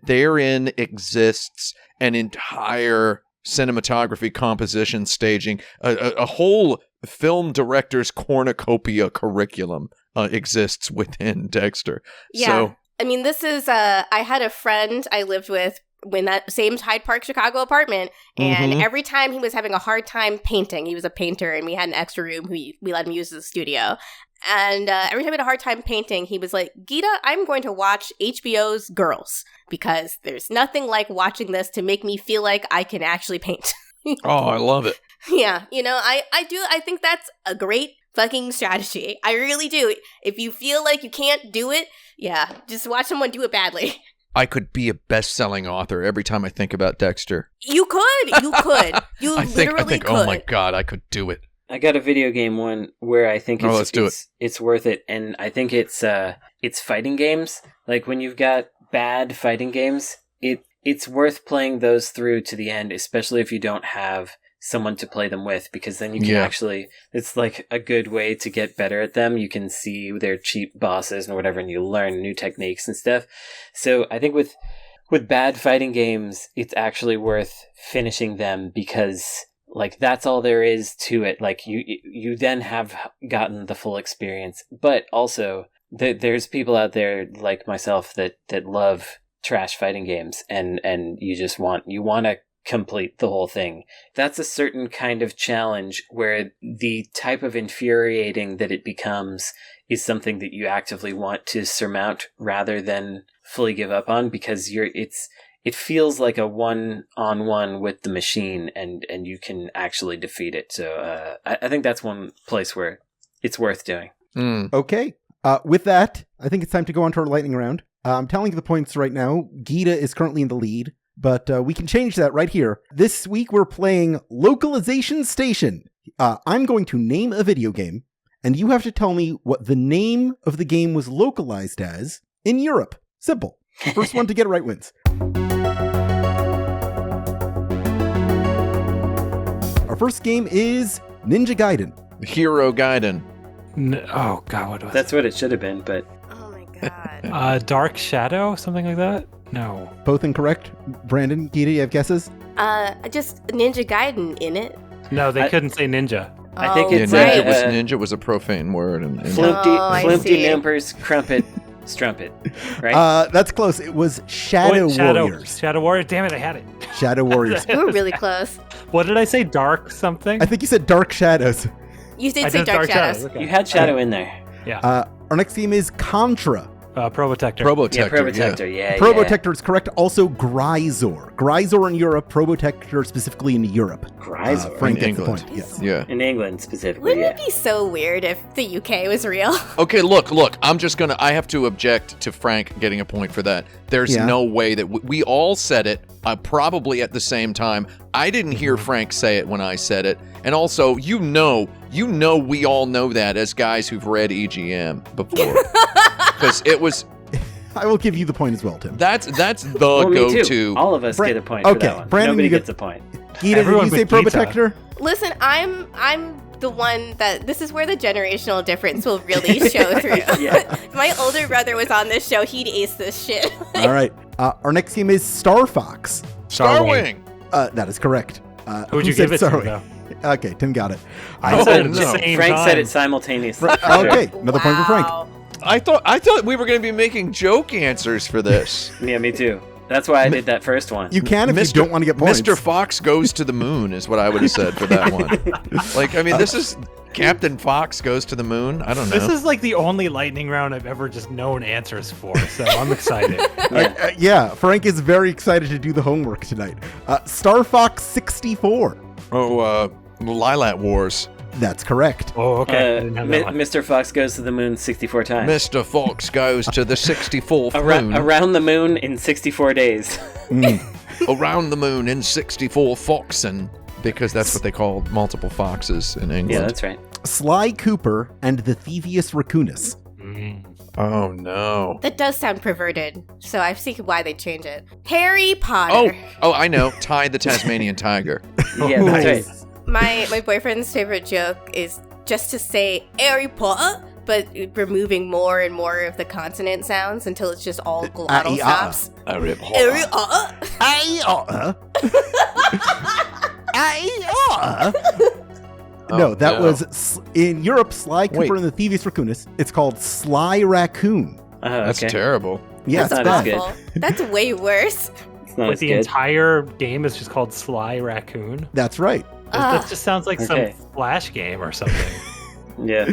therein exists an entire cinematography, composition, staging, a whole film director's cornucopia curriculum exists within Dexter. Yeah. So, I mean, this is, I had a friend I lived with in that same Hyde Park, Chicago apartment, and every time he was having a hard time painting, he was a painter, and we had an extra room we let him use as a studio. And every time he had a hard time painting, he was like, Gita, I'm going to watch HBO's Girls, because there's nothing like watching this to make me feel like I can actually paint. oh, I love it. Yeah, you know, I think that's a great fucking strategy. I really do. If you feel like you can't do it, yeah, just watch someone do it badly. I could be a best-selling author every time I think about Dexter. You could. You I think, literally could. oh my God, I could do it. I got a video game one where I think let's do it's worth it, and I think it's fighting games. Like when you've got bad fighting games, it's worth playing those through to the end, especially if you don't have someone to play them with, because then you can actually, it's like a good way to get better at them. You can see their cheap bosses and whatever, and you learn new techniques and stuff. So I think with bad fighting games, it's actually worth finishing them, because like that's all there is to it. Like you then have gotten the full experience. But also there's people out there like myself that love trash fighting games, and you just want to complete the whole thing. That's a certain kind of challenge where the type of infuriating that it becomes is something that you actively want to surmount rather than fully give up on, because it feels like a one-on-one with the machine, and you can actually defeat it. So I think that's one place where it's worth doing. Okay. With that, I think it's time to go on to our lightning round. I'm telling you the points right now. Gita is currently in the lead, but we can change that right here. This week we're playing Localization Station. I'm going to name a video game, and you have to tell me what the name of the game was localized as in Europe. Simple. First one to get it right wins. Our first game is Ninja Gaiden. Hero Gaiden. Oh God, what was That's what it should have been, but Oh my god. Dark Shadow, something like that? No. Both incorrect. Brandon, Gita, you have guesses? Just Ninja Gaiden in it. No, they I- couldn't say ninja. I think Oh, it's right. Ninja was a profane word. And I Flumpty see. Numbers Crumpet Strumpet, right? That's close. It was Shadow Wait, Warriors. Shadow Warrior. Damn it, I had it. Shadow Warriors. You were really close. What did I say? Dark something? I think you said Dark Shadows. You did I say did Dark Shadows. Okay. You had Shadow in there. Yeah. Our next game is Contra. Probotector. Probotector. Yeah, Probotector, yeah. Probotector is correct. Also, Grisor. Grisor in Europe, Probotector specifically in Europe. Grisor. Frank In gets the England. point. Yes. Yeah. In England, specifically, Wouldn't yeah. it be so weird if the UK was real? Okay, look. I have to object to Frank getting a point for that. There's no way that we all said it, probably at the same time. I didn't hear Frank say it when I said it. And also, you know we all know that as guys who've read EGM before. Because it was... I will give you the point as well, Tim. That's the Well, me too. go-to. All of us Bra- get a point for okay, that one. Brandon, Nobody you get- gets a point. Gita, Everyone did you say but Gita. Probotector? Listen, I'm the one that this is where the generational difference will really show through. Yeah. If my older brother was on this show, he'd ace this shit. All right. Our next game is Star Fox. Starwing. That is correct. Who'd who you give said it to, Starwing? though? Okay, Tim got it. Oh, said it at no. the same Frank time. said it simultaneously. Okay, another point for Frank. Wow. I thought we were going to be making joke answers for this. Yeah, me too. That's why I did that first one. You can if you don't want to get points. Mr. Fox Goes to the Moon is what I would have said for that one. Like, I mean, this is Captain Fox Goes to the Moon. I don't know. This is like the only lightning round I've ever just known answers for, so I'm excited. Yeah, Frank is very excited to do the homework tonight. Star Fox 64. Oh, Lilac Wars. That's correct. Oh, okay. I didn't have that one. Mr. Fox Goes to the Moon 64 times. Mr. Fox Goes to the 64th moon. Around the moon in 64 days. Around the moon in 64 foxen. Because that's what they call multiple foxes in England. Yeah, that's right. Sly Cooper and the Thievius Raccoonus. Oh, no. That does sound perverted, so I see why they change it. Harry Potter. Oh, I know. Ty the Tasmanian Tiger. Yeah, that's right. My boyfriend's favorite joke is just to say Harry Potter, but removing more and more of the consonant sounds until it's just all glottal stops. Harry Potter. No, that was in Europe. Sly Cooper and the Thievius Raccoonus. It's called Sly Raccoon. That's terrible. Yeah, That's it's not bad. as good. That's way worse. It's not But as the good. entire game is just called Sly Raccoon. That's right. That just sounds like Okay. some Flash game or something. Yeah.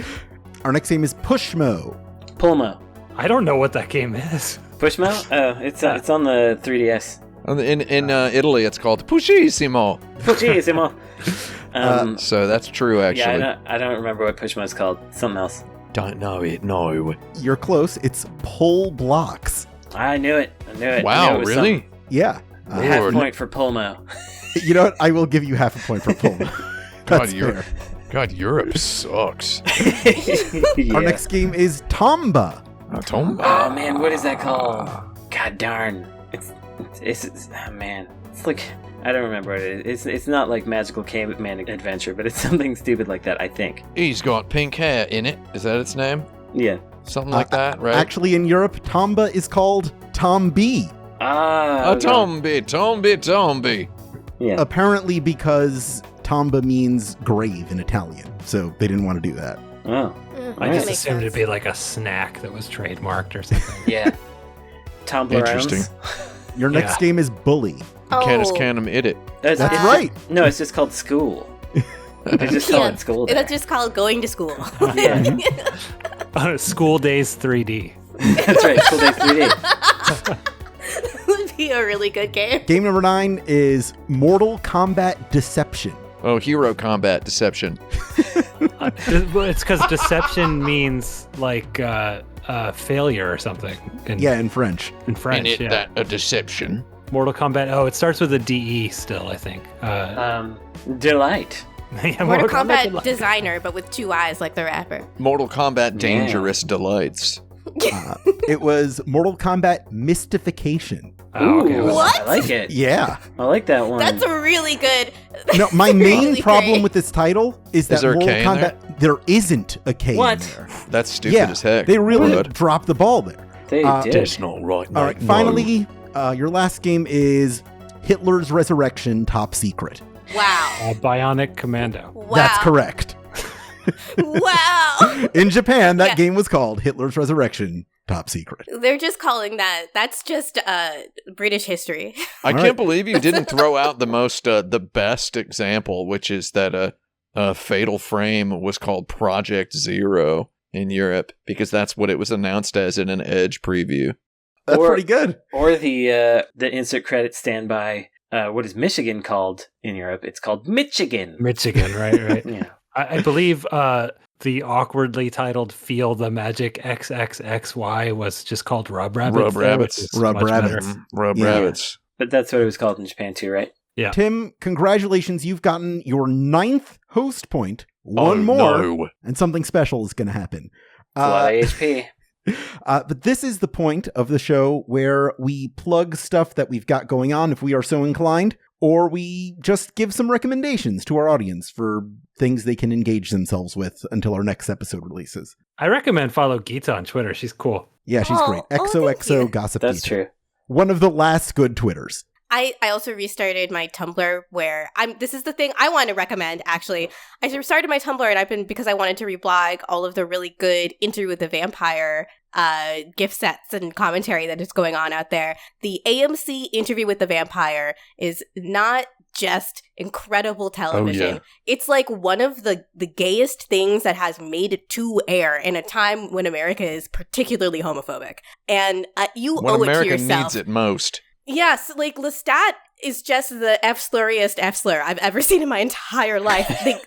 Our next game is Pushmo. Pulmo. I don't know what that game is. Pushmo? Oh, it's on the 3DS. In Italy, it's called Pushissimo. Pushissimo. So that's true, actually. Yeah, I don't remember what Pushmo is called. Something else. Don't know it, no. You're close. It's Pull Blocks. I knew it. Wow, really? Yeah. Half Lord. point for Pulmo. You know what? I will give you half a point for Pull. That's fair. God, Europe sucks. Yeah. Our next game is Tomba. Tomba. Oh man, what is that called? God darn. It's oh, man. It's like I don't remember what it is. It's not like Magical Caveman Adventure, but it's something stupid like that, I think. He's got pink hair in it. Is that its name? Yeah. Something like that, right? Actually, in Europe, Tomba is called Tombi. Tombi. Yeah. Apparently because Tomba means grave in Italian. So they didn't want to do that. Oh. I That just makes assumed sense. it'd be like a snack that was trademarked or something. Yeah. Toblerones. Interesting. Your next game is Bully. Canis Oh. Canum Idit. That's right. No, it's just called school. They just call it school. That's just called going to school. Yeah. School Days 3D. That's right. School Days 3D. Would be a really good game. Game number 9 is Mortal Kombat Deception. Oh, Hero Combat Deception. It's because deception means like failure or something. In French. In French, And yeah. a deception. Mortal Kombat. Oh, it starts with a DE still, I think. Delight. Yeah, Mortal Kombat Delight. designer, but with two eyes like the rapper. Mortal Kombat Dangerous Delights. It was Mortal Kombat Mystification. Oh, okay. Ooh, What? I like it. Yeah. I like that one. That's a really good. No, my main really problem great. with this title is that there a Mortal K in Kombat there isn't a K What? in there. That's stupid Yeah, as heck. they really But dropped the ball there. They did. that's not right, mate. All right, No. finally, your last game is Hitler's Resurrection Top Secret. Wow. Bionic Commando. Wow. That's correct. Wow. In Japan, that Yeah. game was called Hitler's Resurrection Top Secret. They're just calling that. That's just British history. I All can't right. believe you didn't throw out the best example, which is that Fatal Frame was called Project Zero in Europe because that's what it was announced as in an Edge preview. That's Or- pretty good. Or the insert credit standby. What is Michigan called in Europe? It's called Michigan. Michigan, right. Yeah. I believe the awkwardly titled Feel the Magic XXXY was just called Rub Rabbits. Rub though, Rabbits. which is Rub much better. Rabbits. Rub Yeah. Rabbits. But that's what it was called in Japan too, right? Tim, congratulations. You've gotten your 9th host point. One Oh, more, no. and something special is going to happen. It's a lot of HP. But this is the point of the show where we plug stuff that we've got going on if we are so inclined, or we just give some recommendations to our audience for things they can engage themselves with until our next episode releases. I recommend follow Gita on Twitter. She's cool. Yeah, she's Oh, great. oh, thank XOXO you. Gossip That's Gita. true. One of the last good Twitters. I also restarted my Tumblr where this is the thing I want to recommend, actually. I restarted my Tumblr and because I wanted to reblog all of the really good Interview with the Vampire gift sets and commentary that is going on out there. The AMC Interview with the Vampire is not just incredible television. Oh, yeah. It's like one of the gayest things that has made it to air in a time when America is particularly homophobic. And you when owe America it to yourself. needs it most. Yes, like Lestat is just the F-slurriest F-slur I've ever seen in my entire life.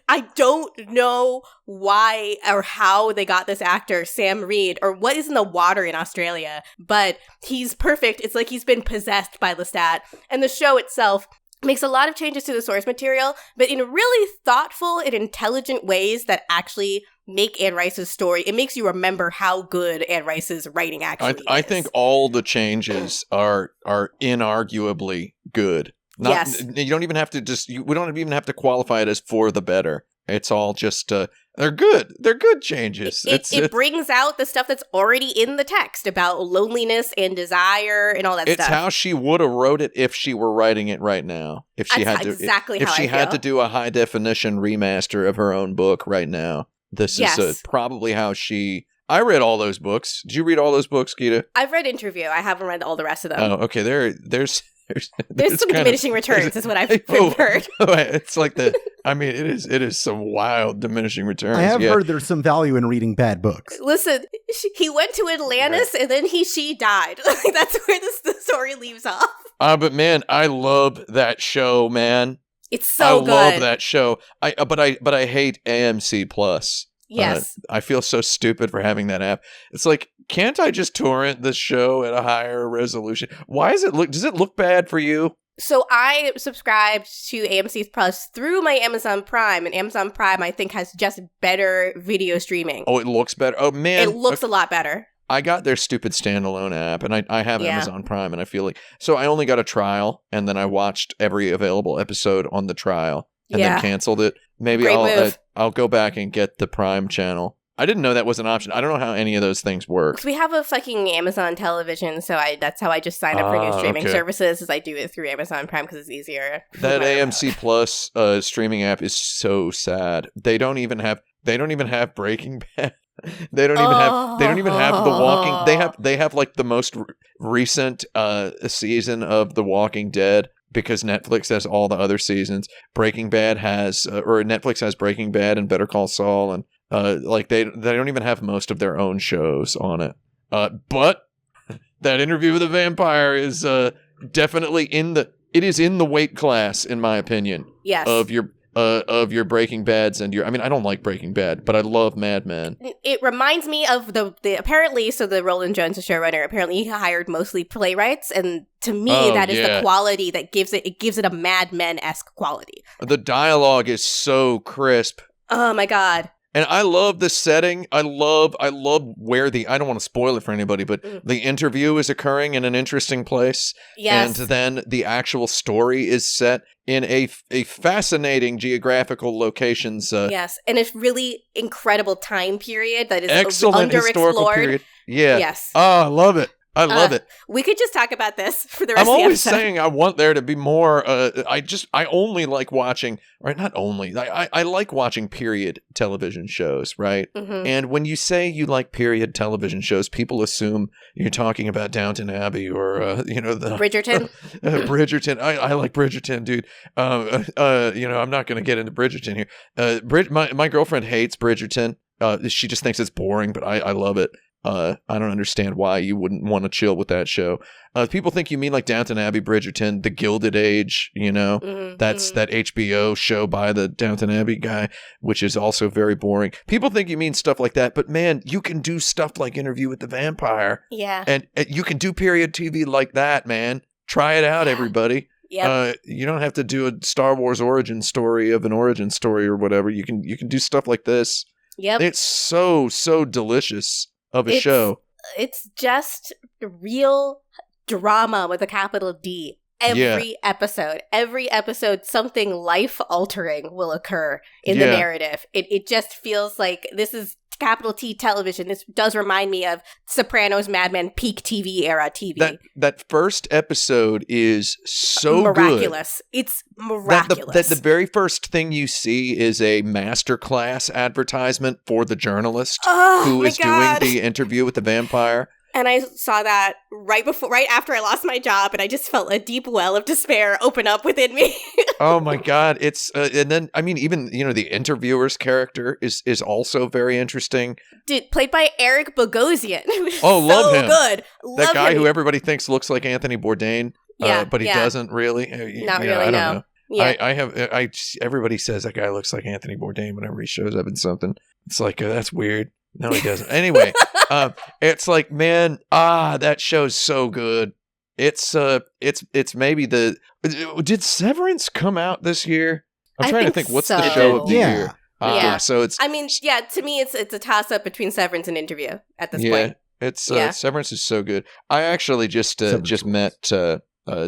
I don't know why or how they got this actor, Sam Reed, or what is in the water in Australia, but he's perfect. It's like he's been possessed by Lestat. And the show itself makes a lot of changes to the source material, but in really thoughtful and intelligent ways that actually make Anne Rice's story. It makes you remember how good Anne Rice's writing actually is. I think all the changes are inarguably good. Yes. You don't even have to we don't even have to qualify it as for the better. It's all just they're good. They're good changes. It brings out the stuff that's already in the text about loneliness and desire and all that stuff. It's how she would have wrote it if she were writing it right now. If she had to do a high definition remaster of her own book right now. This is probably how I read all those books. Did you read all those books, Gita? I've read Interview. I haven't read all the rest of them. Oh, okay. There's some diminishing returns, is what I've heard. It's like it is some wild diminishing returns. I have heard there's some value in reading bad books. Listen, he went to Atlantis and then she died. That's where the story leaves off. But man, I love that show, man. It's so good. I love that show. But I hate AMC Plus. Yes. I feel so stupid for having that app. It's like, can't I just torrent the show at a higher resolution? Why does it look bad for you? So I subscribed to AMC Plus through my Amazon Prime, and Amazon Prime, I think, has just better video streaming. Oh, it looks better? Oh, man. It looks a lot better. I got their stupid standalone app, and I have Amazon Prime, and I feel like... So I only got a trial, and then I watched every available episode on the trial, and then canceled it. Maybe I'll go back and get the Prime channel. I didn't know that was an option. I don't know how any of those things work. We have a fucking Amazon television, so that's how I just sign up for new streaming services, is I do it through Amazon Prime because it's easier. That AMC Plus streaming app is so sad. They don't even have Breaking Bad. They don't even have The Walking. They have like the most recent season of The Walking Dead because Netflix has all the other seasons. Breaking Bad Netflix has Breaking Bad and Better Call Saul, and they don't even have most of their own shows on it. But that Interview with the Vampire is definitely in the weight class, in my opinion. Yes. Of your Breaking Bads and I don't like Breaking Bad, but I love Mad Men. It reminds me of the apparently, so the Roland Jones, the showrunner, apparently he hired mostly playwrights, and to me that is the quality that gives it a Mad Men-esque quality. The dialogue is so crisp. Oh my god. And I love the setting. I love where I don't want to spoil it for anybody, but the interview is occurring in an interesting place. Yes. And then the actual story is set in a fascinating geographical locations. Yes, and a really incredible time period that is excellent historical period. Yeah. Yes. Oh, I love it. I love it. We could just talk about this for the rest of the episode. I'm always saying I want there to be more. I only like watching, right? Not only. I like watching period television shows, right? Mm-hmm. And when you say you like period television shows, people assume you're talking about Downton Abbey or the Bridgerton. Bridgerton. I like Bridgerton, dude. I'm not going to get into Bridgerton here. My girlfriend hates Bridgerton. She just thinks it's boring, but I love it. I don't understand why you wouldn't want to chill with that show. People think you mean like Downton Abbey, Bridgerton, The Gilded Age, that's that HBO show by the Downton Abbey guy, which is also very boring. People think you mean stuff like that, but man, you can do stuff like Interview with the Vampire. Yeah. And you can do period TV like that, man. Try it out, everybody. Yep. You don't have to do a Star Wars origin story of an origin story or whatever. You can do stuff like this. Yep. It's so delicious of a show. It's just real drama with a capital D. Every episode, something life-altering will occur in the narrative. It just feels like this is capital T television. This does remind me of Sopranos, Mad Men, peak TV era TV. That first episode is so miraculous. Good. It's miraculous. The very first thing you see is a masterclass advertisement for the journalist who is doing the interview with the vampire. And I saw that right after I lost my job, and I just felt a deep well of despair open up within me. Oh my God. It's, and then, I mean, even, the interviewer's character is also very interesting. Dude, played by Eric Bogosian. Oh, love him. Good. That guy who everybody thinks looks like Anthony Bourdain, but he doesn't really. Not really, I don't know. Yeah. Everybody says that guy looks like Anthony Bourdain whenever he shows up in something. It's like, that's weird. No, he doesn't. Anyway, it's like, man, that show's so good. It's maybe did Severance come out this year? I'm trying to think what's the show of the year. So it's, I mean, to me, it's a toss up between Severance and Interview at this point. It's Severance is so good. I actually just met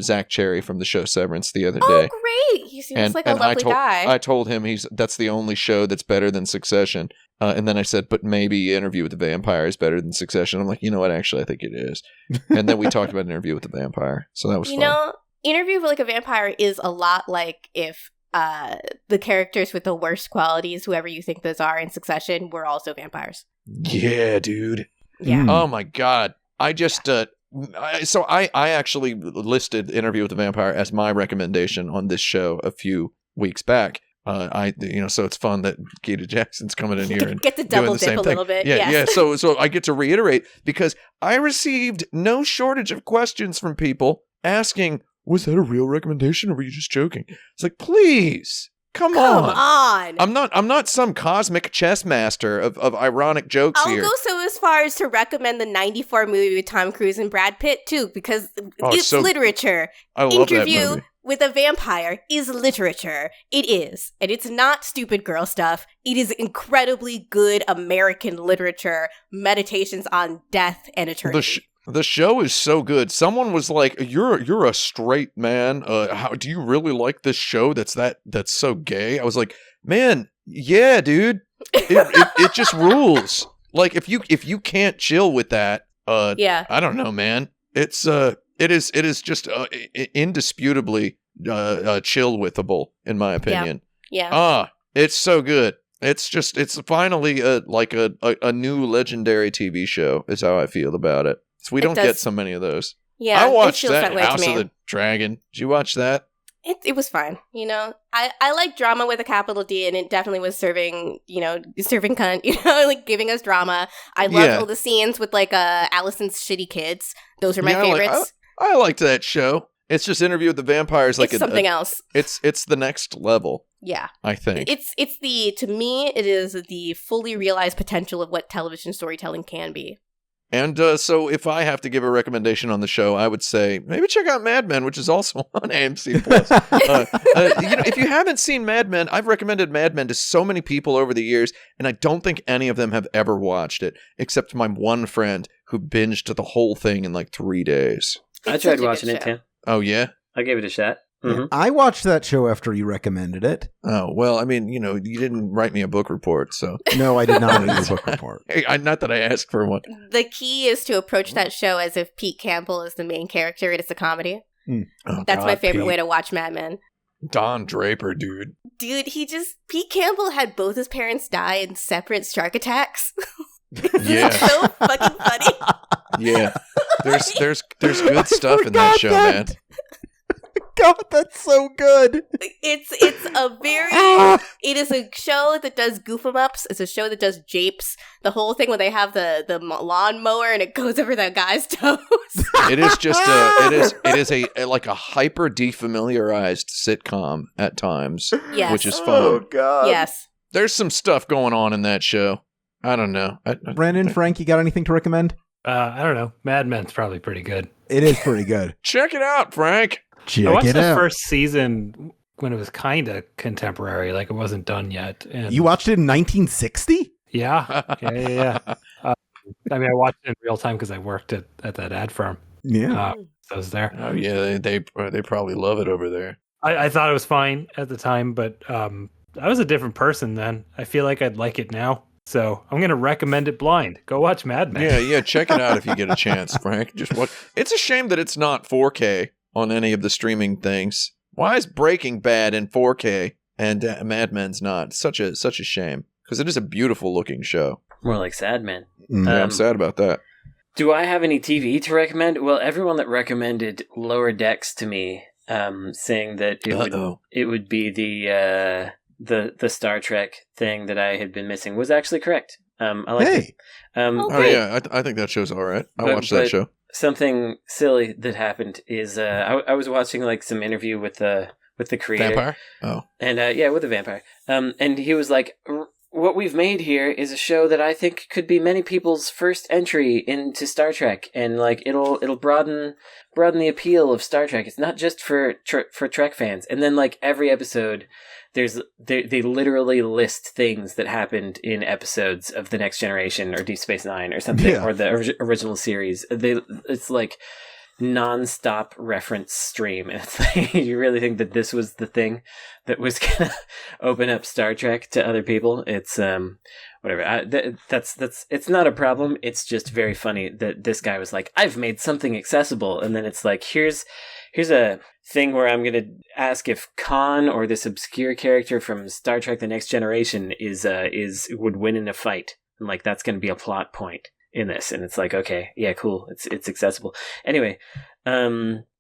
Zach Cherry from the show Severance the other day. Oh, great! He seems like a lovely guy. I told him that's the only show that's better than Succession. And then I said, but maybe Interview with the Vampire is better than Succession. I'm like, you know what? Actually, I think it is. And then we talked about Interview with the Vampire. So that was fun. Interview with a Vampire is a lot like if the characters with the worst qualities, whoever you think those are in Succession, were also vampires. Yeah, dude. Yeah. Oh, my God. I just... So I actually listed Interview with the Vampire as my recommendation on this show a few weeks back. So it's fun that Gita Jackson's coming in here and get to double dip a little bit. Yeah. So I get to reiterate because I received no shortage of questions from people asking, was that a real recommendation or were you just joking? It's like, please. Come on. I'm not some cosmic chess master of ironic jokes here. I'll go so as far as to recommend the 94 movie with Tom Cruise and Brad Pitt too, because it's literature. I love Interview that movie. With a Vampire is literature. It is. And it's not stupid girl stuff. It is incredibly good American literature, meditations on death and eternity. The show is so good. Someone was like, "You're a straight man. How do you really like this show? That's so gay." I was like, "Man, yeah, dude. It just rules. Like if you can't chill with that, I don't know, man. It is just indisputably chill withable in my opinion. Yeah. It's so good. It's finally like a new legendary TV show. Is how I feel about it. So we don't get so many of those. Yeah, I watched that way House to of me. the Dragon. Did you watch that? It was fine. I like drama with a capital D, and it definitely was serving cunt, like giving us drama. I loved all the scenes with like Allison's shitty kids. Those are my favorites. I liked that show. It's just Interview with the Vampires, like something else. It's the next level. Yeah, I think to me it is the fully realized potential of what television storytelling can be. And so if I have to give a recommendation on the show, I would say maybe check out Mad Men, which is also on AMC+. If you haven't seen Mad Men, I've recommended Mad Men to so many people over the years, and I don't think any of them have ever watched it, except my one friend who binged the whole thing in like 3 days. I tried watching it too. Oh, yeah? I gave it a shot. Mm-hmm. I watched that show after you recommended it. Oh, well, I mean, you didn't write me a book report, so. No, I did not read a book report. Hey, not that I asked for one. The key is to approach that show as if Pete Campbell is the main character and it's a comedy. Oh, That's God, my favorite Pete. way to watch Mad Men. Don Draper, dude. Dude, Pete Campbell had both his parents die in separate shark attacks. Yeah. So fucking funny. Yeah. There's good stuff in that show, man. God, that's so good. It is a show that does goof 'em ups. It's a show that does japes. The whole thing when they have the lawnmower and it goes over that guy's toes. It is just it is a hyper defamiliarized sitcom at times, Yes. which is fun. Oh, God. Yes. There's some stuff going on in that show. I don't know. Brandon, Frank, you got anything to recommend? I don't know. Mad Men's probably pretty good. It is pretty good. Check it out, Frank. I watched Check it the out. first season when it was kind of contemporary, like it wasn't done yet. And You watched it in 1960? Yeah. I mean, I watched it in real time because I worked at that ad firm. Yeah. So I was there. Oh yeah, they probably love it over there. I thought it was fine at the time, but I was a different person then. I feel like I'd like it now. So I'm going to recommend it blind. Go watch Mad Men. Yeah, check it out if you get a chance, Frank. Just watch. It's a shame that it's not 4K on any of the streaming things. Why is Breaking Bad in 4K and Mad Men's not? Such a shame, because it is a beautiful looking show. More like Sad Men. Yeah, I'm sad about that. Do I have any TV to recommend? Well, everyone that recommended Lower Decks to me, saying that it would be the Star Trek thing that I had been missing, was actually correct. I like it. I think that show's all right. I watched that show. Something silly that happened is I was watching like some interview with the creator. Vampire? Oh. And with the vampire. And he was like, what we've made here is a show that I think could be many people's first entry into Star Trek, and like it'll broaden the appeal of Star Trek. It's not just for Trek fans. And then like every episode, they literally list things that happened in episodes of The Next Generation or Deep Space Nine or something, or the original series. It's like non-stop reference stream, and it's like, you really think that this was the thing that was gonna open up Star Trek to other people? It's whatever. That's it's not a problem. It's just very funny that this guy was like, I've made something accessible, and then it's like, here's a thing where I'm gonna ask if Khan, or this obscure character from Star Trek: The Next Generation, would win in a fight, and like that's gonna be a plot point in this. And it's like, okay, yeah, cool, it's accessible. Anyway, I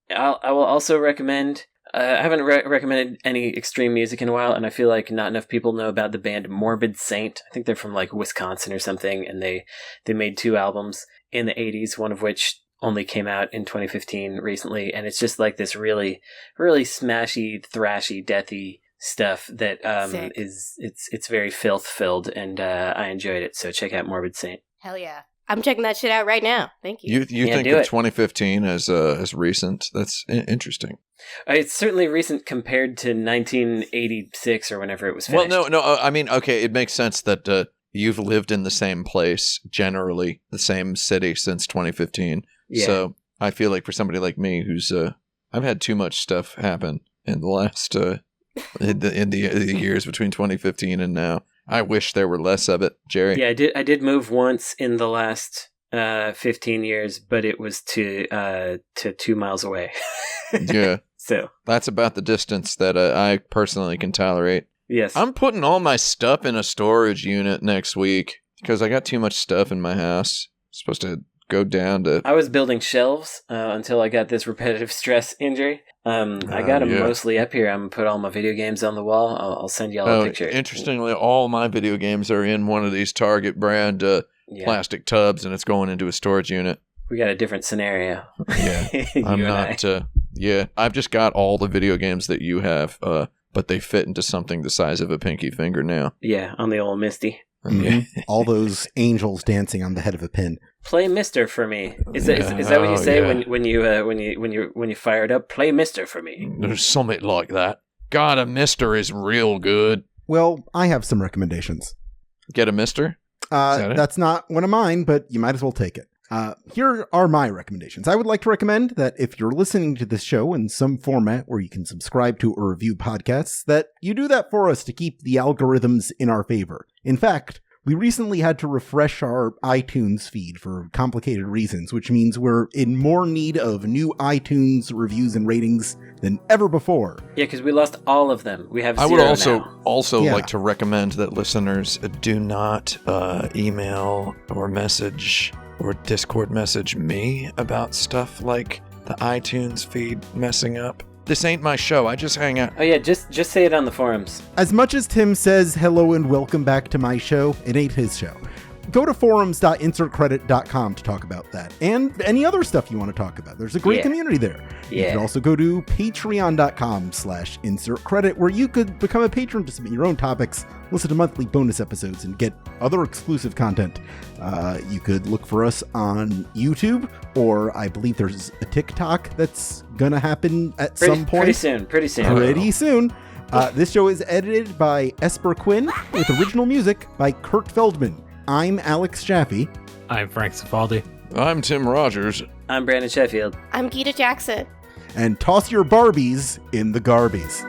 will also recommend, I haven't recommended any extreme music in a while, and I feel like not enough people know about the band Morbid Saint. I think they're from like Wisconsin or something, and they made 2 albums in the 80s, one of which only came out in 2015 recently, and it's just like this really, really smashy, thrashy, deathy stuff that it's very filth filled, and I enjoyed it. So check out Morbid Saint. Hell yeah. I'm checking that shit out right now. Thank you. You think of 2015 as recent? That's interesting. It's certainly recent compared to 1986 or whenever it was finished. Well, no. I mean, okay, it makes sense that you've lived in the same place, generally the same city, since 2015. Yeah. So I feel like for somebody like me, who's I've had too much stuff happen in the last in the years between 2015 and now. I wish there were less of it, Jerry. Yeah, I did move once in the last 15 years, but it was to 2 miles away. Yeah. So that's about the distance that I personally can tolerate. Yes. I'm putting all my stuff in a storage unit next week because I got too much stuff in my house. I'm supposed to go down to... I was building shelves until I got this repetitive stress injury. I got them mostly up here. I'm going to put all my video games on the wall. I'll send you all a picture. Interestingly, all my video games are in one of these Target brand plastic tubs, and it's going into a storage unit. We got a different scenario. Yeah. I'm not... I've just got all the video games that you have, but they fit into something the size of a pinky finger now. Yeah, on the old Misty. Mm-hmm. All those angels dancing on the head of a pin. Play Mister for me. Is that what you say when you fire it up? Play Mister for me. There's something like that. God, a Mister is real good. Well, I have some recommendations. Get a Mister? That's not one of mine, but you might as well take it. Here are my recommendations. I would like to recommend that if you're listening to this show in some format where you can subscribe to or review podcasts, that you do that for us to keep the algorithms in our favor. In fact, we recently had to refresh our iTunes feed for complicated reasons, which means we're in more need of new iTunes reviews and ratings than ever before. Yeah, because we lost all of them. We have 0 I would also now. like to recommend that listeners do not email or message or Discord message me about stuff like the iTunes feed messing up. This ain't my show. I just hang out. Oh yeah, just say it on the forums. As much as Tim says hello and welcome back to my show, it ain't his show. Go to forums.insertcredit.com to talk about that and any other stuff you want to talk about. There's a great community there. You can also go to patreon.com/insertcredit, where you could become a patron to submit your own topics, listen to monthly bonus episodes, and get other exclusive content. You could look for us on YouTube, or I believe there's a TikTok that's going to happen at some point. Pretty soon. This show is edited by Esper Quinn with original music by Kurt Feldman. I'm Alex Jaffe. I'm Frank Cifaldi. I'm Tim Rogers. I'm Brandon Sheffield. I'm Gita Jackson. And toss your Barbies in the Garbies.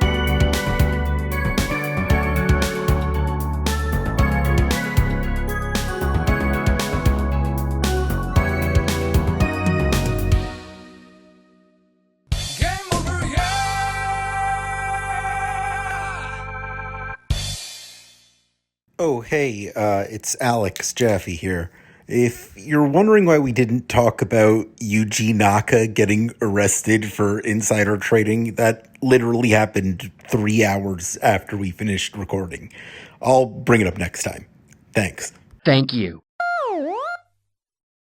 Oh, hey, it's Alex Jaffe here. If you're wondering why we didn't talk about Yuji Naka getting arrested for insider trading, that literally happened 3 hours after we finished recording. I'll bring it up next time. Thanks. Thank you.